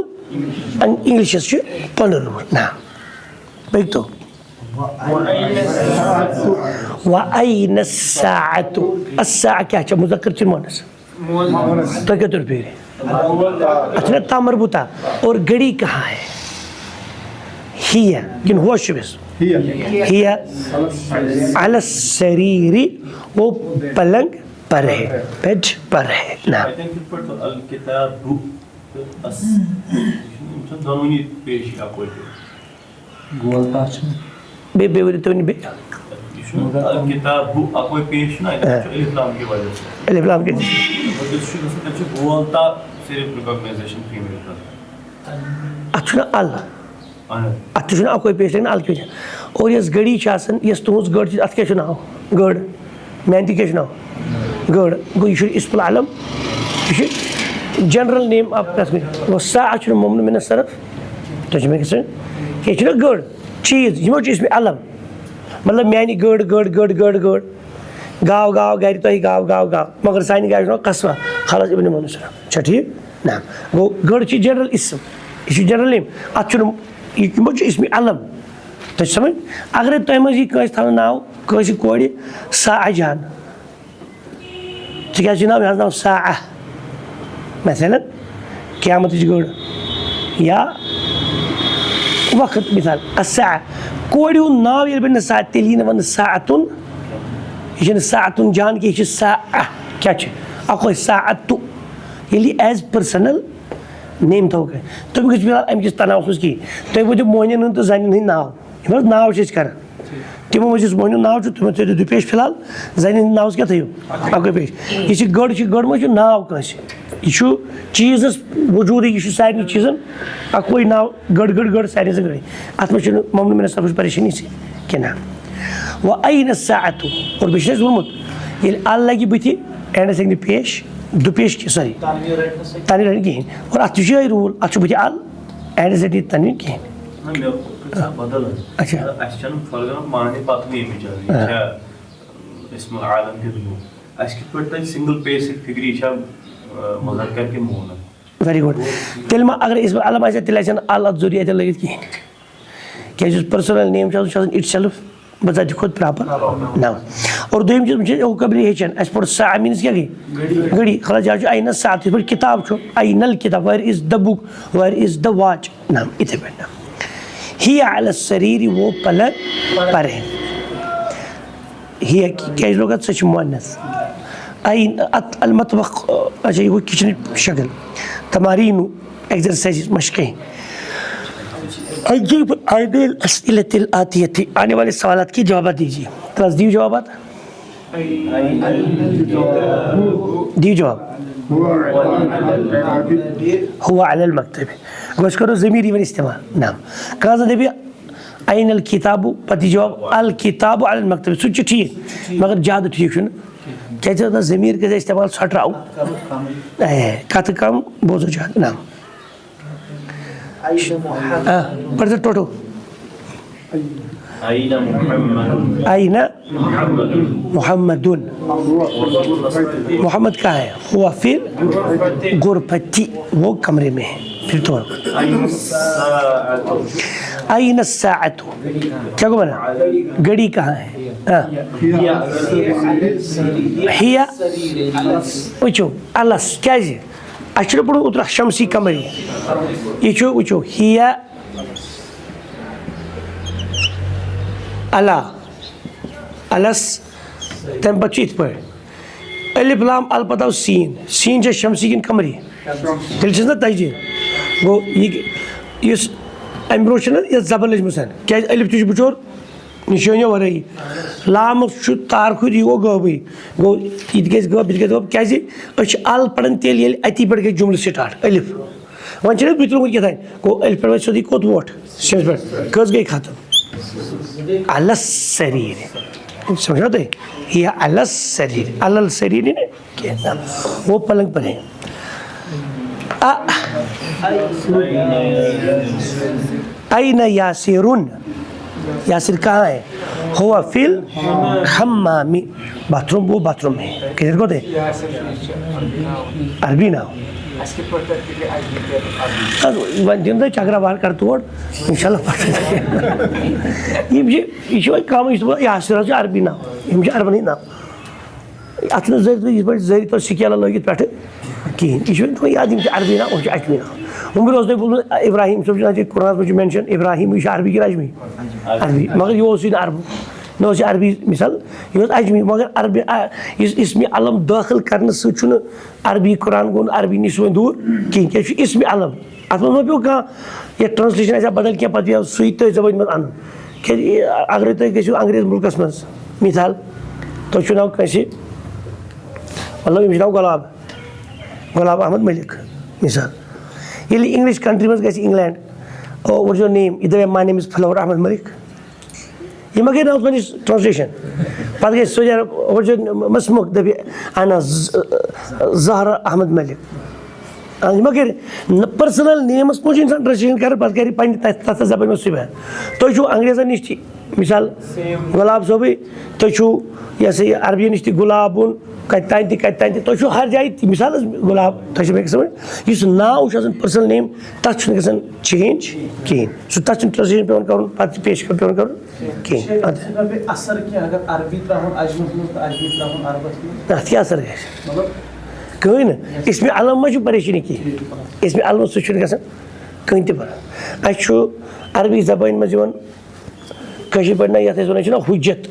इंग्लिश छु पढ़ो रूल ना बैठ तो व अयन अस्साअतु अस्साअ क्या है मुज़क्कर च मुअन्नस तो क्या तुर पे अच्छा ता मरबूता और घड़ी कहाँ है हिया किन हुआ शुबस हिया अला सरीरी वो पलंग पर है बेड पर है ना अल किताब दोनों पेश आपको गोलता बे तो नहीं बे किताब आपको पेश ना अलिफ लाम की वजह से अलिफ लाम के गोलता सिर्फ रिकॉग्नाइजेशन फीमेल का अच्छा अल अच्छा आपको पेश लेना अल क्यों और यस गड़ी शासन यस तुम गड़ अत क्या नाव गड़ मेहनती क्या नाव गड़ गो यह इसमुल आलम जनरल नेम आप वो सा ममनू मिन सरफ तो ये गड़ चीज यमो इसमें अलम मतलब मानी गड़ गड़ गड़ गड़ गड़ गाव गाव गर तुम गाव गाव गाव मगर सान गाय कस्बा खलस इब्न मनुसर ठीक ना गो गड़ जनरल इसम यह जनरल नेम अत इसमें अलम तो समझ अगर तुम मजी थो नाव कस कोड़ सा जान क्या नाम यह नाव सा मसलन क़यामत गड़ या वक्त मिसाल असा कोड़ नाव ये बन सा तेल वन सातुन यह सातुन जान कि सा क्या अको सातु ये एज पर्सनल नेम थो तुम गो फिलहाल अमिस तनावस कहीं तुम वो मोहन तो जन हंद नाव यम नाव कर तमो मज मोहन नाव तुम थो पेश फिलहाल जन हंद नाव क्या थो अको पेश यह गड़ मा नाव कंस यह चीज़ वजूद यह सारे चीज़न अकोई नाव गड़ गड़ गड़ सारे गड़ अत ममनू मिन सरफ परेशानी से क्या वो अन सात और बस वोनमुत ये अल लगे बुथ एंडस हेक पेश दुपेश सॉरी तनवीर रट कहें और अत रूल अत बुथ अल एंडस हेक तनवीर कहें बदल अच्छा माने पत आलम सिंगल पेश फिक्री मुजक्कर के मोहन वेरी गुड तेल मा अगर इस अलम आ तेल अल अत जरूरी अत लगित कहें क्या पर्सनल नेम इट सेल्फ बजाते खुद प्रॉपर नाउ और दोम चीज कबरी हेचन अस पढ़ सा मीन्स क्या गई घड़ी खला जा आइन सात पे किताब आइनल किताब where is the book where is the watch नाम इथे पे नाम ही अल सरीर वो पलक पर है ही क्या लोग सच मुअन्नस आइन अल मतबख अच्छा ये किचन शक्ल तमारीन एक्सरसाइज मशक़ें अजीब आइडियल असइलतिल आतियती आने वाले सवालात की जवाब दीजिए क्लास दी जवाब दी जवाब हुआ अलल मकतब गोश करो ज़मीर वन इस्तेमाल नाम कहा दबी आइन अल किताबु पति जवाब अल किताबु अलल मकतब सुच ठीक मगर ज़्यादा ठीक क्या ज़मीर के इस्तेमाल सटराओ कत कम बोझो ज़्यादा नाम पढ़ टोटो आइना मुहम्मदुन मोहम्मद कहाँ है हुआ फिर गुरफती वो कमरे में है फिर तो आइना साअतु क्या को बना घड़ी कहाँ है हिया वचो अलस क्या है अच्छा पढ़ो उतर शमसी कमरी ये वो हिया अला अलस तम पे पे अलिफ लाम अल पता सीन सीन शमसी किन कमरी तेल ना तजी गो ये अम ब्रो ये जबर लजम क्या अलिफ तुझ बिचोर निशानियों वरई लाम तार खुद यह गो गबी गो ये गब ये गब क्या अल पढ़ान तेल ये अति पे गई जुमल स्टार्ट अलिफ वन बह त्रुमुत क्या गो अलिफ पे सोदी कोत वोट सिंस पे कस गई खत्म अलस शरीर समझो तो यह अलस शरीर अलल शरीर क्या वो पलंग पर है अय्न यासिरुन यासिर कहाँ है हुआ फिल हम्मामी बाथरूम वो बाथरूम में किधर को दे अरबी ना दिन चक्रा बार कर तोड़ इंशाल्लाह ये काम यासिर अरबी ना अरबनी ना अत जरी तो सिकेला लगित पे कहें यह याद अरबी ना वह अजमी ना उम्र बोल इब्राहिम सब कुरान में मेंशन इब्राहिम यह अरबी कि अजमी अरबी मगर यह अरबू न अरबी मिसाल यह अजमी मगर अरबी इसमें अलम दाखिल करने सो अरबी कुरान गो अरबी नश वो दूर कहें क्या इसमें अलम अत मे पे कह यह ट्रांसलेशन बदल क्या पे सही तो जबान मज अन क्या अगर तुम गो अंग्रेज मुल्कस मज मिसाल तुम नाव कंसे मतलब नाव गुलाब अहमद मलिक मिसाल ये इंग्लिश कंट्री मज गई इंग्लैंड और जो नेम इधर my name is flower Ahmad Malik ये मा गई ना ट्रांसलेशन पे गई सोजा वो जो मसमुक दपी अना जहरा अहमद मलिक मगर पर्सनल नेमस मुझे इंसान ट्रांसलेशन कर पत कर तथ जबान में सुबह तुम अंग्रेजन नश मिसाल गुलाब सोबे तुम यह सह अरबी नश गुलाबुन कतान तुम हर जाए मिसाल गुलाब तुम समझ इस नाव पर्सनल नेम तथ ग चेंज कहें सह तथ ट्रांसलेशन पे कर पेश पे कर कहें अत क्या असर ग कहीं ना इसमें अलम मा परेशानी की इसमें अलम सह ग कहीं तह अरबी जबान मज पे ना ये वन हुज्जत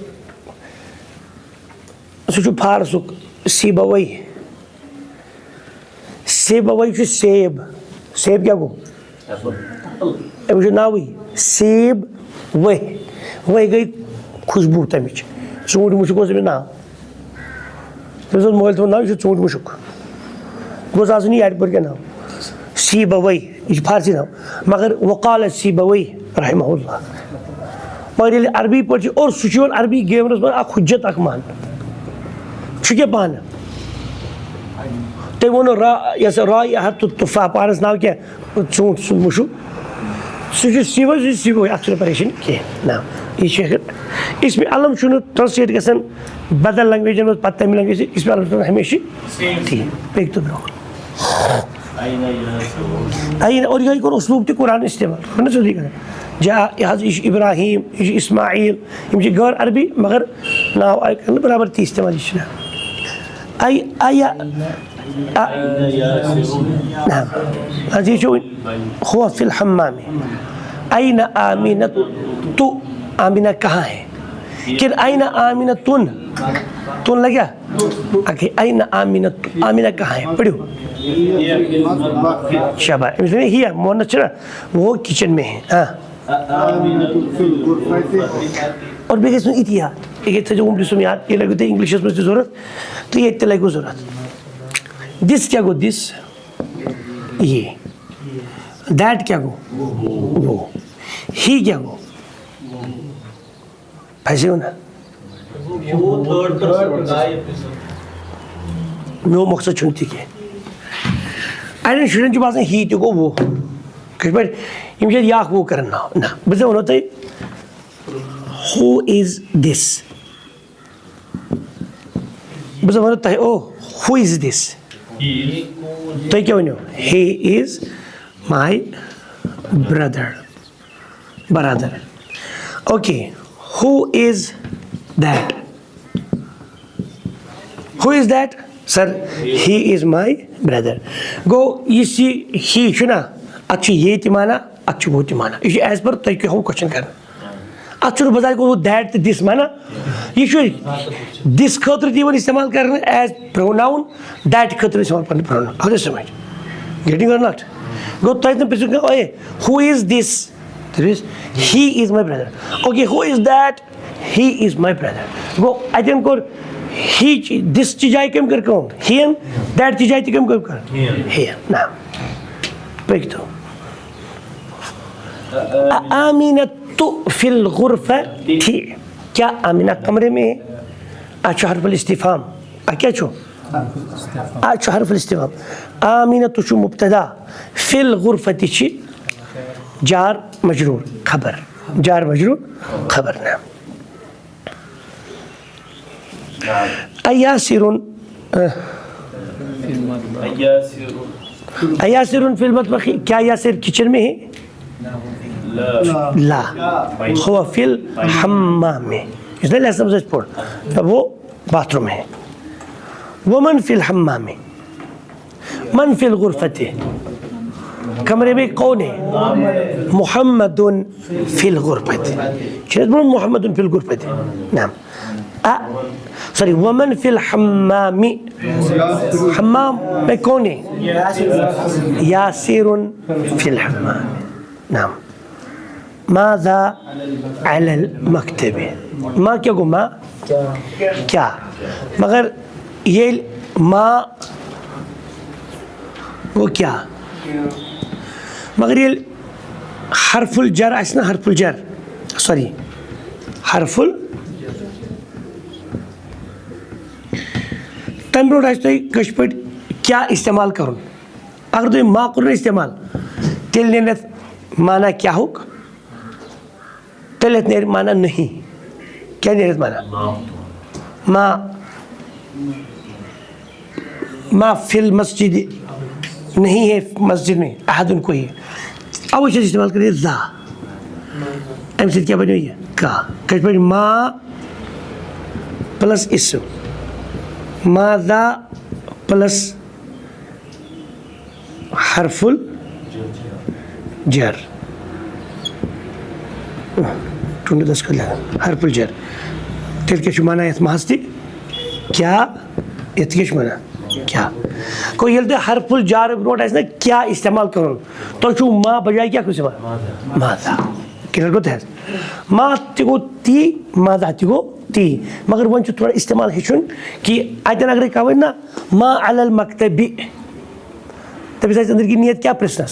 सह फारसुक सीबवई सीबवई सेब सेब क्या गो अमिक नाव सेब वह गई खुशबू तमिच ूंट मुशुक नाव तमिस मोल थोन नाव यह ूंट मुशुक गोस आसन ये पे क्या नाव सीबवई यह फारसी नाव मगर वकाल सीबवई रहमहुल्लाह मगर ये अरबी पे और सह अरबी गेमरस मन हुज्जत अख मान क्या पान तम वो राय तुफा पानस नाव क्या ूंट सह मुशुक सह सीबो सीबो अत परेशान कह ना यह इसमें अलम ट्रांसलेट ग बदल लैंग्वेज में पे तम लैंग्वेज इसमें अलम हमेशा ठीक पे तो ब्रो और यह कर उसलूब तो कुरान इस्तेमाल सोदी कर जा यह इब्राहिम यह इस्माइल यम गैर अरबी मगर नाव आय कर बराबर ती इस्तेमाल हुआ फिल हम्माम अयन आमिना तु आमिना कहाँ है कि अयन आमिना तुन लग गया आखिर अयन आमिना कहाँ है पढ़ो शाबाश हिया मोहन वो किचन में है हाँ और बेगे सुन इतिया एक जो उम्र याद ये लगे इंग्लिश में जरूरत तो ये लगे जरूरत दिस क्या गो दिस ये दैट क्या गो वो ही क्या गो ऐसे हो ना नो मकसद चुनती के अरे शुरन जो बात ही तो गो वो किस पर इम्शे याक वो करना ना बस वो होता है who is this बस वो होता है oh who is this तो क्या बनो he is my brother okay who is that sir he is my brother go you see he शुना अच्छी ये तिमाना अच्छी वो तिमाना ये एज पर तो क्यों क्वेश्चन करना अच्छे बजाय को दैट दिस माना ये दिस खतर वन इस्तेमाल करना एज प्रोनाउन दैट खतर इस्तेमाल करना प्रोनाउन अगर समझ गेटिंग और नॉट गो तो ओए who is this he is my brother okay who is that he is my brother go I think को ही दिस चीज आई कम कर कौन ही एंड दैट चीज आई कम कर ही ना पेक तो आमीना तो फिल गुरफा थी क्या आमीना कमरे में अच्छा हरफुल इस्तिफाम क्या छो अच्छा हरफुल इस्तिफाम आमीना तो शु मुब्तदा फिल गुरफती छी जार मजरूर खबर ना अयासिरुन फिल मतबखी क्या यासिर किचन में है ला हुआ फिल हम्माम में इसलिए लहसम से पढ़ तब वो बाथरूम में है वमन फिल हम्माम में मन फिल गुरफते कमरे में कौन है मुहम्मदुन फिल गुरफते शायद बोलो मुहम्मदुन फिल गुरफते नाम सॉरी वमन फिल हम्मामी हम्माम में कौन है यासिरुन फिल हम्माम नाम माज़ा अलल मकतबे माँ क्या गो माँ क्या मगर ये माँ वो क्या मगर ये हरफुल जर आसना हरफुल जर सॉरी हरफुल तम ब्रोट तो क्या इस्तेमाल करुन अगर तुम मा कर इस्तेमाल तेल ने माना क्या हो तेल ने माना नहीं क्या ने माना मा फिल मस्जिद नहीं है मस्जिद में अहद कोई है अब इसे इस्तेमाल करिए जा अम से क्या बनी है का कह पे मा प्लस इसम मादा प्लस हरफुल जर टूंड 10 कर लगा हरफुल जर तेल के शुमाना यथ महस्ती क्या यथ के शुमाना क्या कोई ये हरफुल जार ब्रोट ऐसा क्या इस्तेमाल करो तो चू माँ बजाय क्या कुछ मादा क्लियर को है माँ तिगो ती मादा तिगो ती मगर वन थोड़ा इस्तेमाल हेचुन कि अतन अगर कह ना माँ अलल मकतबी तभी अंदर की नीयत क्या प्रश्न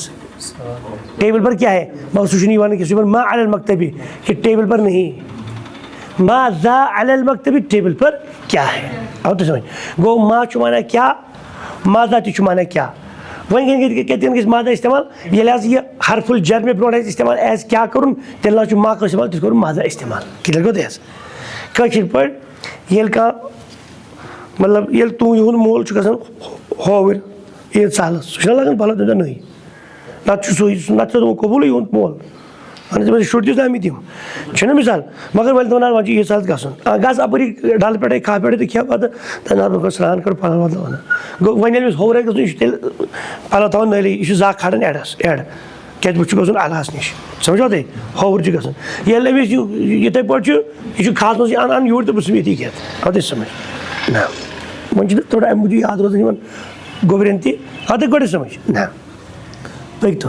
टेबल पर क्या है मगर सुशनी वाले किसी पर माँ अलल मकतबी कि टेबल पर नहीं माँ ज़ा अलल मकतबी टेबल पर क्या है अब तो समझ गो माँ चुमाना क्या मादा चुमाना क्या वही कहते हैं कि मादा इस्तेमाल ये लिहाज ये हरफुल जर में ब्रोड इस्तेमाल एज क्या करूँ तेल ना माँ का इस्तेमाल तो मादा इस्तेमाल क्लियर को देस कशिर पर ये का मतलब ये तू यून मोल चुका होवर ये साल सुना लगन भला तो नहीं ना ना तो कबूल यून मोल अने शुड दिस आमी दिम छे मिसाल मगर वाल तो ना ये साल गसन गस अपरी डाल पे खा पे तो क्या बात तना को स्नान कर पाला वाला गो वने में होरे गस तेल पाला तो नली ये जा खड़न एडस एड क्या बुच गसन आलास निश समझो ते होवर जी गसन ये ले ये ते पड़ ये खास मस अन यूर तो बसमी क्या अब समझ ना मुझे थोड़ा मुझे याद रोज गोबरंती आते गोड़े समझ ना देख तो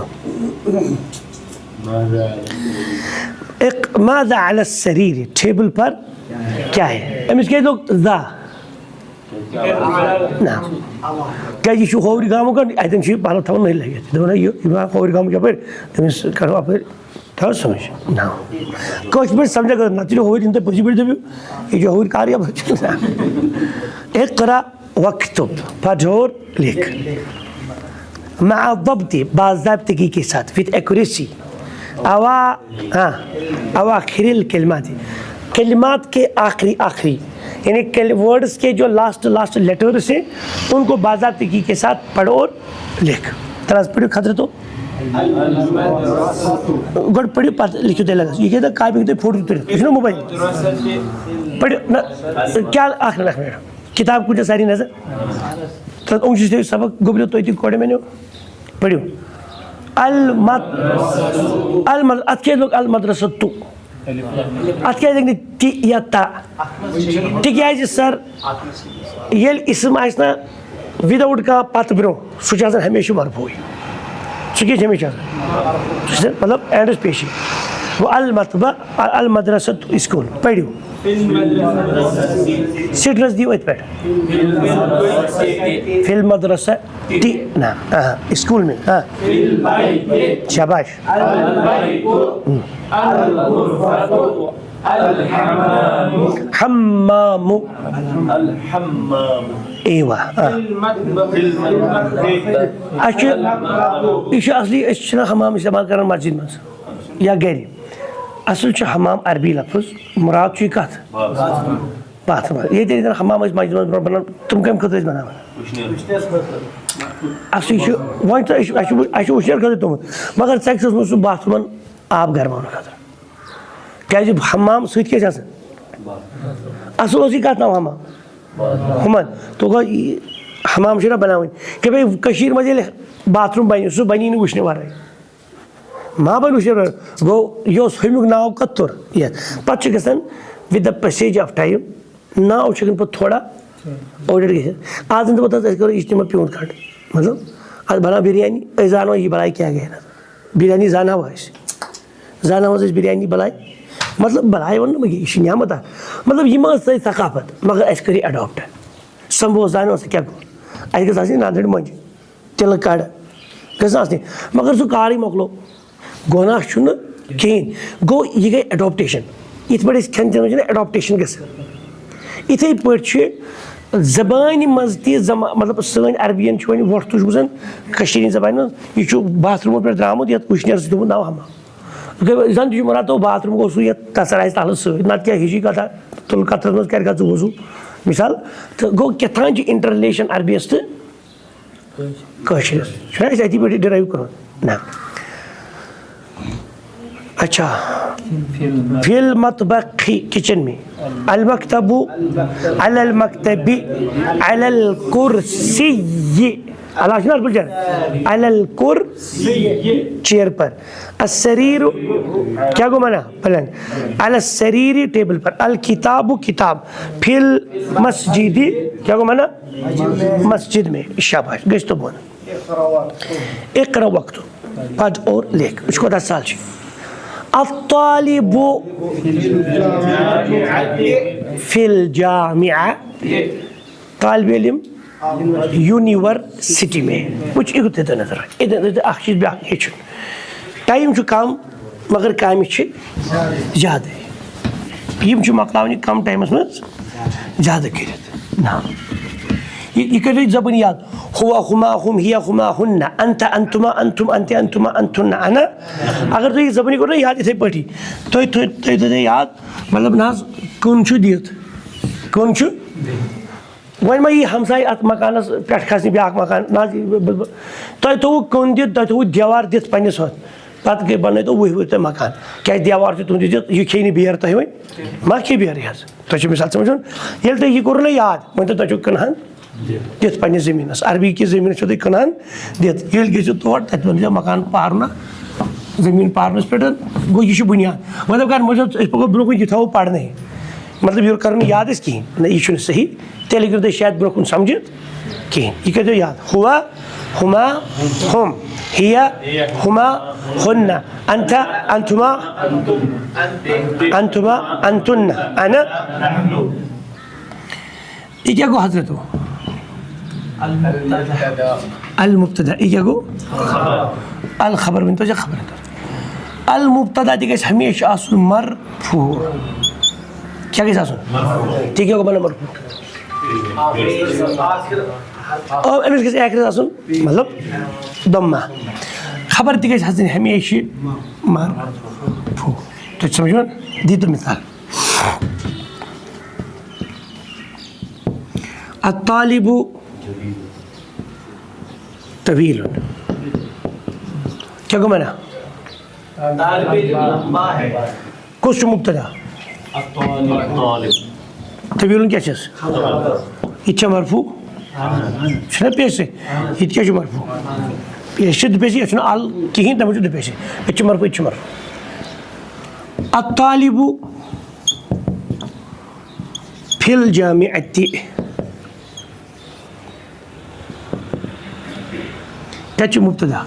एक मादा अला सरीर टेबल पर क्या है अमिस के लोग ज़ा ना क्या ये शु होरी गामो का आई थिंक शु पालो था नहीं लगे तो ना ये होरी गामो क्या पर अमिस करो आप था समझ ना कुछ भी समझ कर ना तेरे होरी इंते पॉसिबल देबो ये जो होरी कार्य बचना एक करा वक्तुब पढ़ोर लिख मआ ضبط बाज़ाब्तगी के साथ विद एक्यूरेसी अवाखिरिल कलिमात के आखिरी यानी वर्ड्स के जो लास्ट लेटर्स हैं उनको बाज़ाब्तगी के साथ पढ़ो और लिख तरस पढ़ो खतरे तो गड़ पढ़ो पढ़ लिखो दे लगा ये कहता कापी के फोटो उतर इसने मोबाइल पढ़ो ना क्या आखिर रख मेरा किताब कुछ सारी नजर तो उन चीज़ सबक गोबलो तो इतनी कोड़े मैंने पढ़ो अच्छे लोग अल मदरसतु अच्छे देखने टी या ता ठीक है सर ये इसम आसना विदाउट का पत ब्रो सुचासन हमेशा मरफू सुखी हमेशा मतलब एंड पेशी वो अल मदरसत स्कूल पढ़ो सिट्रस दी वत पे फिल मदरसा टी ना स्कूल में हाँ शाबाश हम्मामु एवा अच्छा असली हमाम इस्तेमाल करना मस्जिद में या गैरी असल हमाम अरबी लफ्ज़ मुराद ची कत बात ये तेरे हमाम मस्जिद में बना तुम कम खत बना असल वन तो उशर कर तुम मगर सेक्स सह बाथरूम आब गरमान खतर क्या हमाम सत असल कत ना हमाम हमन तो हमाम बना कि भाई मज बाथरूम बन सह बनी वुचने वारे माँ बन वुचने गो ये हमिक नाव कत्तुर ये पे गसान with the passage of time नाव पे थोड़ा ऑर्डर गो आज पता करो इज्तम प्यून कट मतलब आज बना बिरयानी अस जानो यह बलाय क्या गया बिरयानी जाना जाना बिरयानी बलाय मतलब बलाय वन मैं यह नियामत मतलब यह सही सकाफत मगर अस कर अडॉप्ट समोस जानो क्या गो अस नादड़ मंज तिल कड़ गि मगर सह कार मोकलो गोना कहें गो यह गई एडॉप्टेशन इत पे खेन चेन एडॉप्टेशन गथे पे ज़बान मज मतलब सन अरबियन वोट तुझन ज़बान मज यह बाथरूम पे द्रामुत ये वुशनर दोपन नाव हमा जन तुम वन तो बाथरूम गो सह तसर आस तल सत क्या हिजी कथा तुल कतर मज कर वजू मिसाल तो गो कथान इंटरलेशन अरबियस तो अति पे डिराइव कर ना अच्छा फिल मतबखी किचन में अल मकतबु अलल मकतबी अलल कुर्सी अल्लाह सुना बुझान अलल कुर्सी चेयर पर अस्सरीर क्या गो माना पलंग अल सरीरी टेबल पर अल किताबु किताब फिल मस्जिदी क्या गो माना मस्जिद में शाबाश गश तो बोल इक़रा वक्त पढ़ और लिख उसको 10 साल चाहिए अत्तालिबु फिल जामिआ तालिब इल्म यूनिवर्सिटी में कुछ इधर नजर इधर चीज ब्या टाइम कम मगर काम ज्यादा यम मकलावन कम टाइमस मज ज्यादा कर ना यह कर जबान याद हुआ हुमा हुम हिया हुमा हुन्ना अंत अंतुमा अंतुम अंत अंतुमा अंतुन्ना अना अगर तुम जबानी करो याद इथे पटी तुम याद मतलब ना कन दित कन वन मा यह हमसाय अत मकानस पे खसने ब्या मकान ना तुम थो कन दित तुम थो देवार दित पन्नस हथ पत गई बन तो वह तुम मकान क्या देवार तुम दित यह खे बेर तुम वन मा खे बेर तुम मिसाल समझन ये तुम यह कोर ना याद वन तुम कनान दित पन्नस जमीनस अरबी की जमीन तुम कनान दित ये गो तौर तक मकान पारना जमीन पारनस पे गो यह बुनियाद मतलब कर मतलब पको ब्रोह यह थो पढ़ने मतलब यह कर याद कहें ना यह सही तेल कर शायद ब्रोह समझ कहें यह कर याद हुआ हुमा हुम हिया हुमा हुन्ना अंत अंतुमा अंतुमा अंतुन्ना अना ये क्या गो हजरत हो अल मुब्तदा ये क्या गो अल खबर में तो खबर अल मुब्तदा हमेशा आसुन मरफू क्या कैसे आसुन ठीक है बना मरफू मतलब दम्मा खबर ती हमेशा मरफू तो समझो दी तो मिसाल अत्तालिबु तवील क्या को माना कुछ मुब्तदा तवील क्या चीज इच्छा मरफू छना पेश ये क्या मरफू पेश पेश ये अल कहें तम पेश ये मरफू ये मरफू अत्तालिबु फिल जामिअति क्या मुब्तदा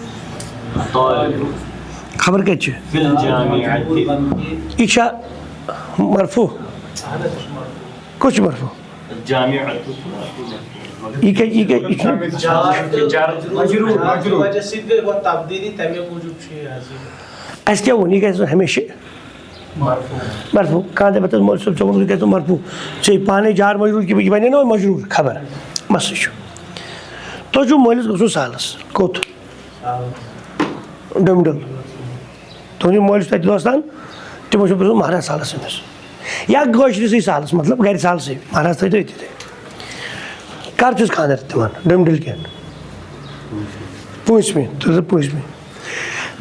खबर क्या इच्छा मरफू कुछ मरफू क्या वो नहीं कहते हमेशा मरफू कहाँ बता मोल सब चौन कहते मरफू चाहिए पाने जार मजरूर की बने ना मजरूर खबर मस तो जो मोलिस गो सालस कोत डमडल तुम मोलिस तक दोस्तान तमो महाराज सालस अमिस या गोशरसै सालस मतलब घर सालस महाराज थो थे कर खानर तिम डमडल कह पूंसमी पूंसमी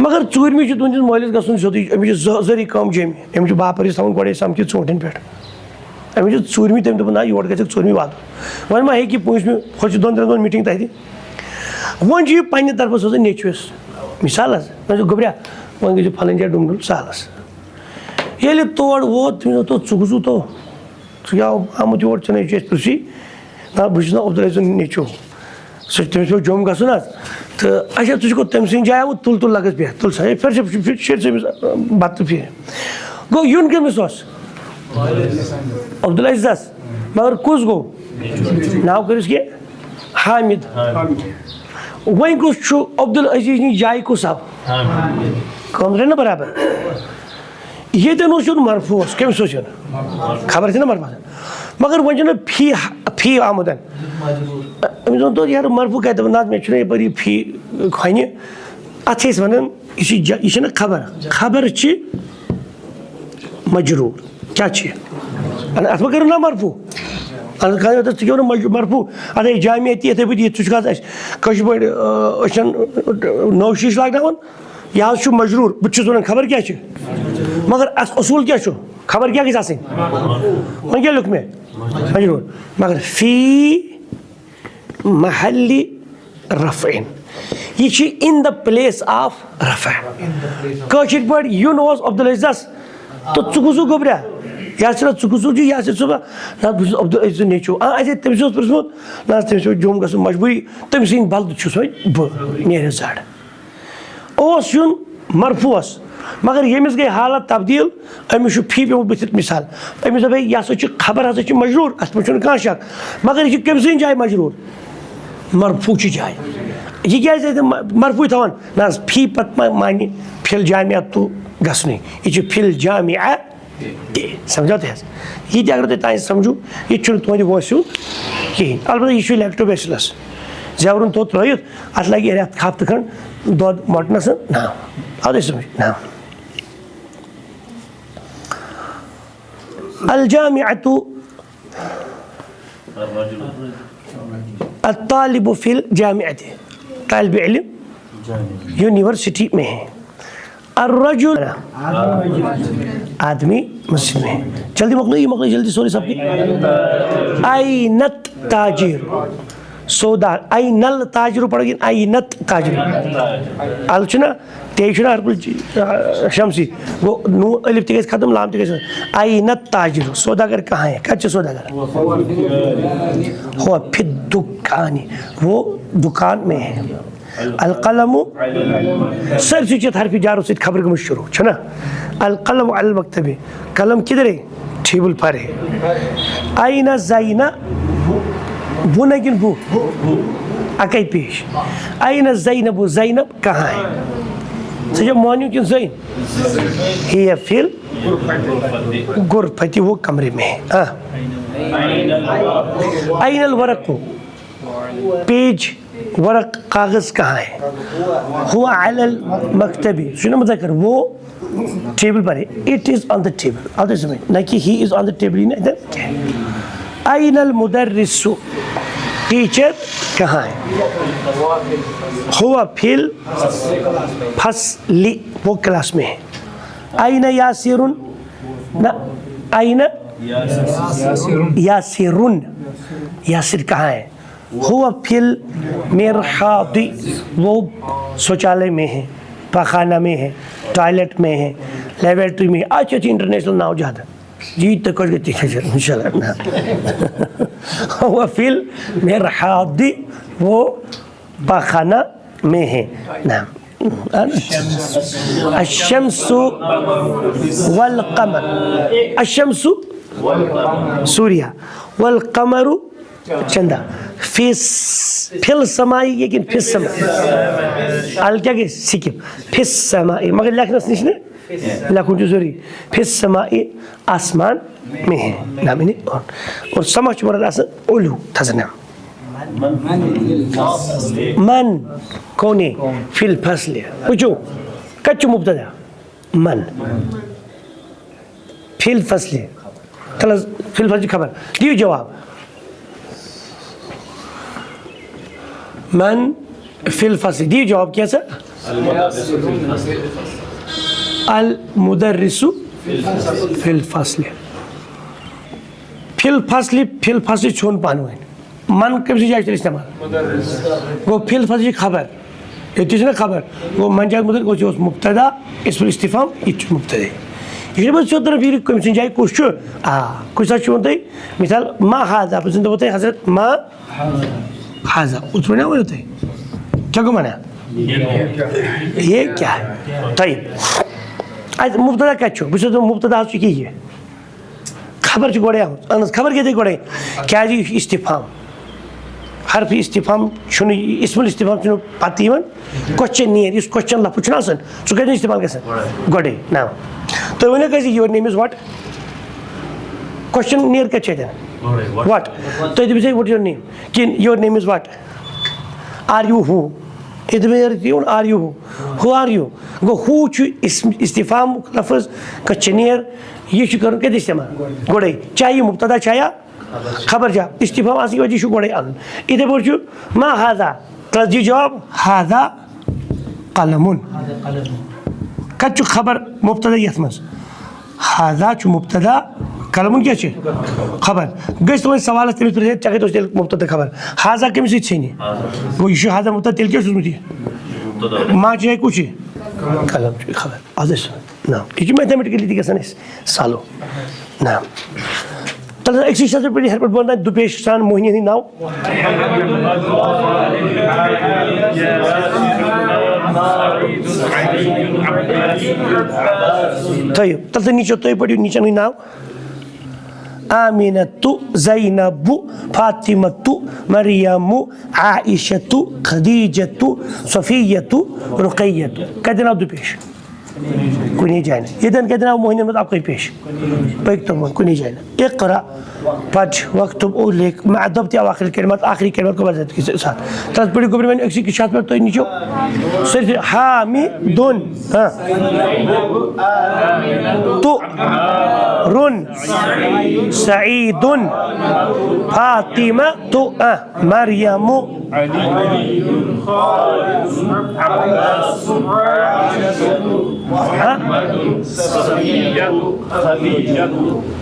मगर चूरमी तुंदिस मोलिस गो सोदी अमिस जरी कम जमी अमिस बापर थवन गए समझ ोटन पे अमिस चूरमी तम दोपन ना योर गि चूरमी वात वन मा हे पूंसमी खुद 2-3 दिन मीटिंग तथि वन पे तरफ सो नेचुस मिसाल वो गोब्रिया वन गई फलन जाए डुमडुल सालस ये तोड़ वोत तमिस तो चुगजू तो क्या आमुत योर चुन पृसी ना बहुत अब्दुल नेचु सह तमिस पे जम गन तो अच्छा तुझको तम सद जाए वो तुल तुल लगस बेह तुल सा फिर बत फिर गो यून कमिस अब्दुल अजीज़ मगर कुस गो नाव करिस के हामिद वही कुछ अब्दुल अजीज़ नी जाय कुस आव कम ना बराबर ये मरफू कम खबर थी ना मरफू मगर वो फी आमुद अमिस वो तो यार मरफू कह ना मे यप फी खन अत वन यह खबर मजरूर क्या अत मा करो ना मरफू क्यों ना मरफू अत जामिया इत पे नौ शीश लाग यह मजरूर बहुत वन खबर क्या मगर असूल क्या खबर क्या गई वो क्या लिख मे मजरूर मगर फी महली रफ़इन यह in the place of rough पे यून अब्दुल अज़ीज़ तो चुकुसु गोब्रिया या चुकुसु या सुबह ना अब्दुल अज़ीज़ नेचो असे तमिस पुछमुत ना तमिस जोम गु मजबूरी तम सद बलद बह नीर जड़ यून मरफू मगर यमिस गई हालत तब्दील अमिस फी पे बुथ मिसाल अमिस दप यह खबर हसा मजरूर अत पे कह शक मगर यह कम सन जाए मजरूर मरफू जाए यह क्या मरफू थवान ना फी पे मान फिल जामिया तो गसन यह फिल जामिया समझो तो ये अगर तुम समझो ये तुद वोसू कहें अलबत्ता यह लैक्टोबैसिलस जवरन तो त्रित अत लगे रेत हफ्त खंड दौद मटनस ना आदि समझ ना अलजामिअतु अत्तालिबु फिल जामिअति तालिब इल्म यूनिवर्सिटी में है अर्रजुल आदमी मस्जिद में है जल्दी मकलो जल्दी सॉरी सबकी आइनत ताजिर सौदा आइनल ताजिर पड़ोगी आइनत ताजिर अलचना तेजना हर कुछ शमसी वो नू अलिफ ते खत्म लाम ते आइनत ताजिर सौदागर कहाँ है क्या सौदागर हुआ फिर दुकान वो दुकान में है अलकलमु सर से हरफी जारो से खबर गम शुरू छना अलकलम अल मकतबी कलम किधर है टेबल पर है आइना जाइना बु नगिन बु अकई पेश आइना जैनब जैनब कहाँ है सजब मोन्यू कि जैन ही फिल गुरफती वो कमरे में है आइनल वरक पेज वरक कागज कहाँ है हुआ अलल मकतबी सुनो मुज़क्कर वो टेबल पर है it is on the table अब समझ ना कि he is on the table इधर आइनल मुदर्रिसु टीचर कहाँ है हुआ फिल फसली वो क्लास में है आइना यासिरुन ना आइना यासिरुन यासिर कहाँ है हुआ फिल मिरहादी वो शौचालय में है पखाना में है टॉयलेट में है लेबोरेटरी में अच्छी अच्छी इंटरनेशनल नाव ज़्यादा जी तो कर देती है इंशाल्लाह ना हुआ फिल मिरहादी वो पखाना में है ना अशम्सु वल कमर अशम्सु सूर्य वल कमरु चंदा फिल समाई लेकिन फिस समाई अल क्या के सिकिप फिस समाई मगर लिखना निश्चित लखुन जरूरी फिस समाई आसमान में है नामिनी और समझ मरद आसन ओलू थजना मन कोने फिल फसले उचो कच्चू मुब्तदा मन फिल फसले तलज फिल फसली खबर दियो जवाब मन फिल फसली दियो जवाब क्या सर अल मुदर्रिसु फिल फसली छोन पान मन कब से जाए इस्तेमाल वो फिल फसली खबर ये ना खबर वो मन जाए मुदर को मुब्तदा इस पर इस्तिफाम ये मुब्तदे ये बस चौधर फिर कम से जाए कुछ कुछ होता है मिसाल माँ हाजा पसंद होता है हजरत माँ हाजा उसमें ना होता है क्या को माना ये क्या है तय आज मुब्तदा क्या छो बस तो मुब्तदा चुकी है खबर चु गोड़े खबर क्या गोड़े क्या जी इस्तिफाम हरफ इस्तिफाम छुन इस्मुल इस्तिफाम छुन पाती वन क्वेश्चन नियर इस क्वेश्चन ला पूछना सन सो कैसे इस्तेमाल कैसे गोड़े ना तो मैंने कैसे your name is what question near क्या चाहिए What? So it will say, what is your name? Your name is what? Are you who? It will say, are you who? Who are you? Go who istifham lafaz kachneer ये शु करूँ क्या दिशा में गोड़े चाहिए मुब्तदा चाहिए खबर जा इस्तिफाम आसी वजह शु गोड़े अन इधर बोल शु मा हादा तजी जवाब हादा कलमुन कच्चु खबर मुब्तदा यस्मस हादा चु मुब्तदा कलमुन क्या चे खबर गैस तुम्हें सवाल है तेरे चाहे तो चल मुब्तदा खबर हादा किम से चाहिए वो इशू हादा मुब्तदा तेल क्या सुनती है माँ चाहिए कुछ कलम खबर आदेश ना ये मैथमेटिकली दिखा सने सालो ना तल एक चीज़ से बड़ी हरकत बोलना दुपेश शान मोहिनी नहीं नाव तो ये तल से नीचे तो ये बड़ी नीचे नहीं नाव आमिनतु ज़ैनबु फातिमतु मरियमु आइशतु खदीजतु सफियतु रुक़ैयतु कहते ना दुपेश कोई नहीं जाए ना ये दिन कहते ना मोहिनी में आप कोई पेश पैक तो कोई नहीं जाए ना इक़रा पढ़ वक्त ओ लेख मैं अदब त्या आखिरी कलमत को बजाते के साथ तब बड़ी गोबर में एक साथ में तो नीचे सिर्फ हामिदुन हाँ तो रुन सईदुन फातिमा तो मरियमु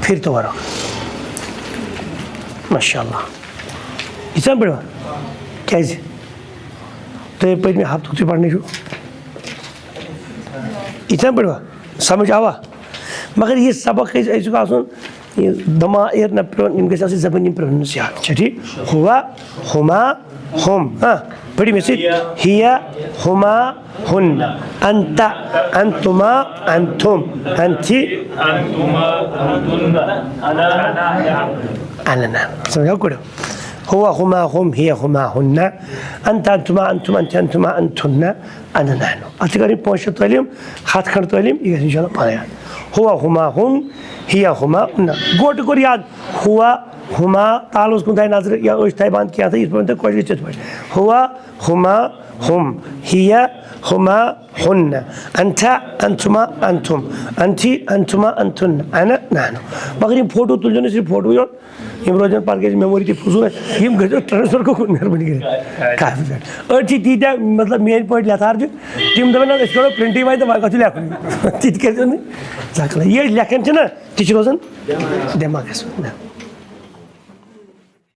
फिर तो वारा माशाल्लाह इतना बड़ा कैसे तो ये पेज में हाथ तो पढ़ने जो इतना बड़ा समझ आवा मगर ये सबक ऐसे का सुन ये दमा एर न इनके साथ ज़बानी प्रोनाउंसिएशन ठीक हुआ हुमा हुम हाँ बड़ी मैसेज हिया हुमा हुन अंता अंतुमा अंतुम अंती अना समझो करो हुआ हुमा हुम हिया हुमा हुन्ना अंता अंतुमा अंतुम अंती अंतुमा अंतुन्ना अना नानो अतिकारी पहुँचे तालीम हाथ खड़ तालीम ये इंशाल्लाह पाया हुआ हुमा हुम हिया हुमा हुन्ना गोट को याद हुआ हुमा ताल उसको दाई नजर या उस ताइबान किया था इस पर तो कोई चीज़ पढ़ हुआ हुमा हुम हिया हुमा हुन्ना अंता अंतुमा अंतुम अंती अंतुमा अंतुन्ना अना नानो मगर ये फोटो तुल जो नहीं सिर्फ फोटो जो ये रोजन पार्क की मेमोरी थी फुसू है ये गजो ट्रांसफर को कुछ मेहरबानी करे काफी और चीज़ तीजा मतलब मेन पॉइंट लेता है जो टीम दबे ना इसको प्रिंटी वाई तो वाई लेकर चीज़ कैसे नहीं जाकर ये लेकिन चना टीचर रोजन दिमाग है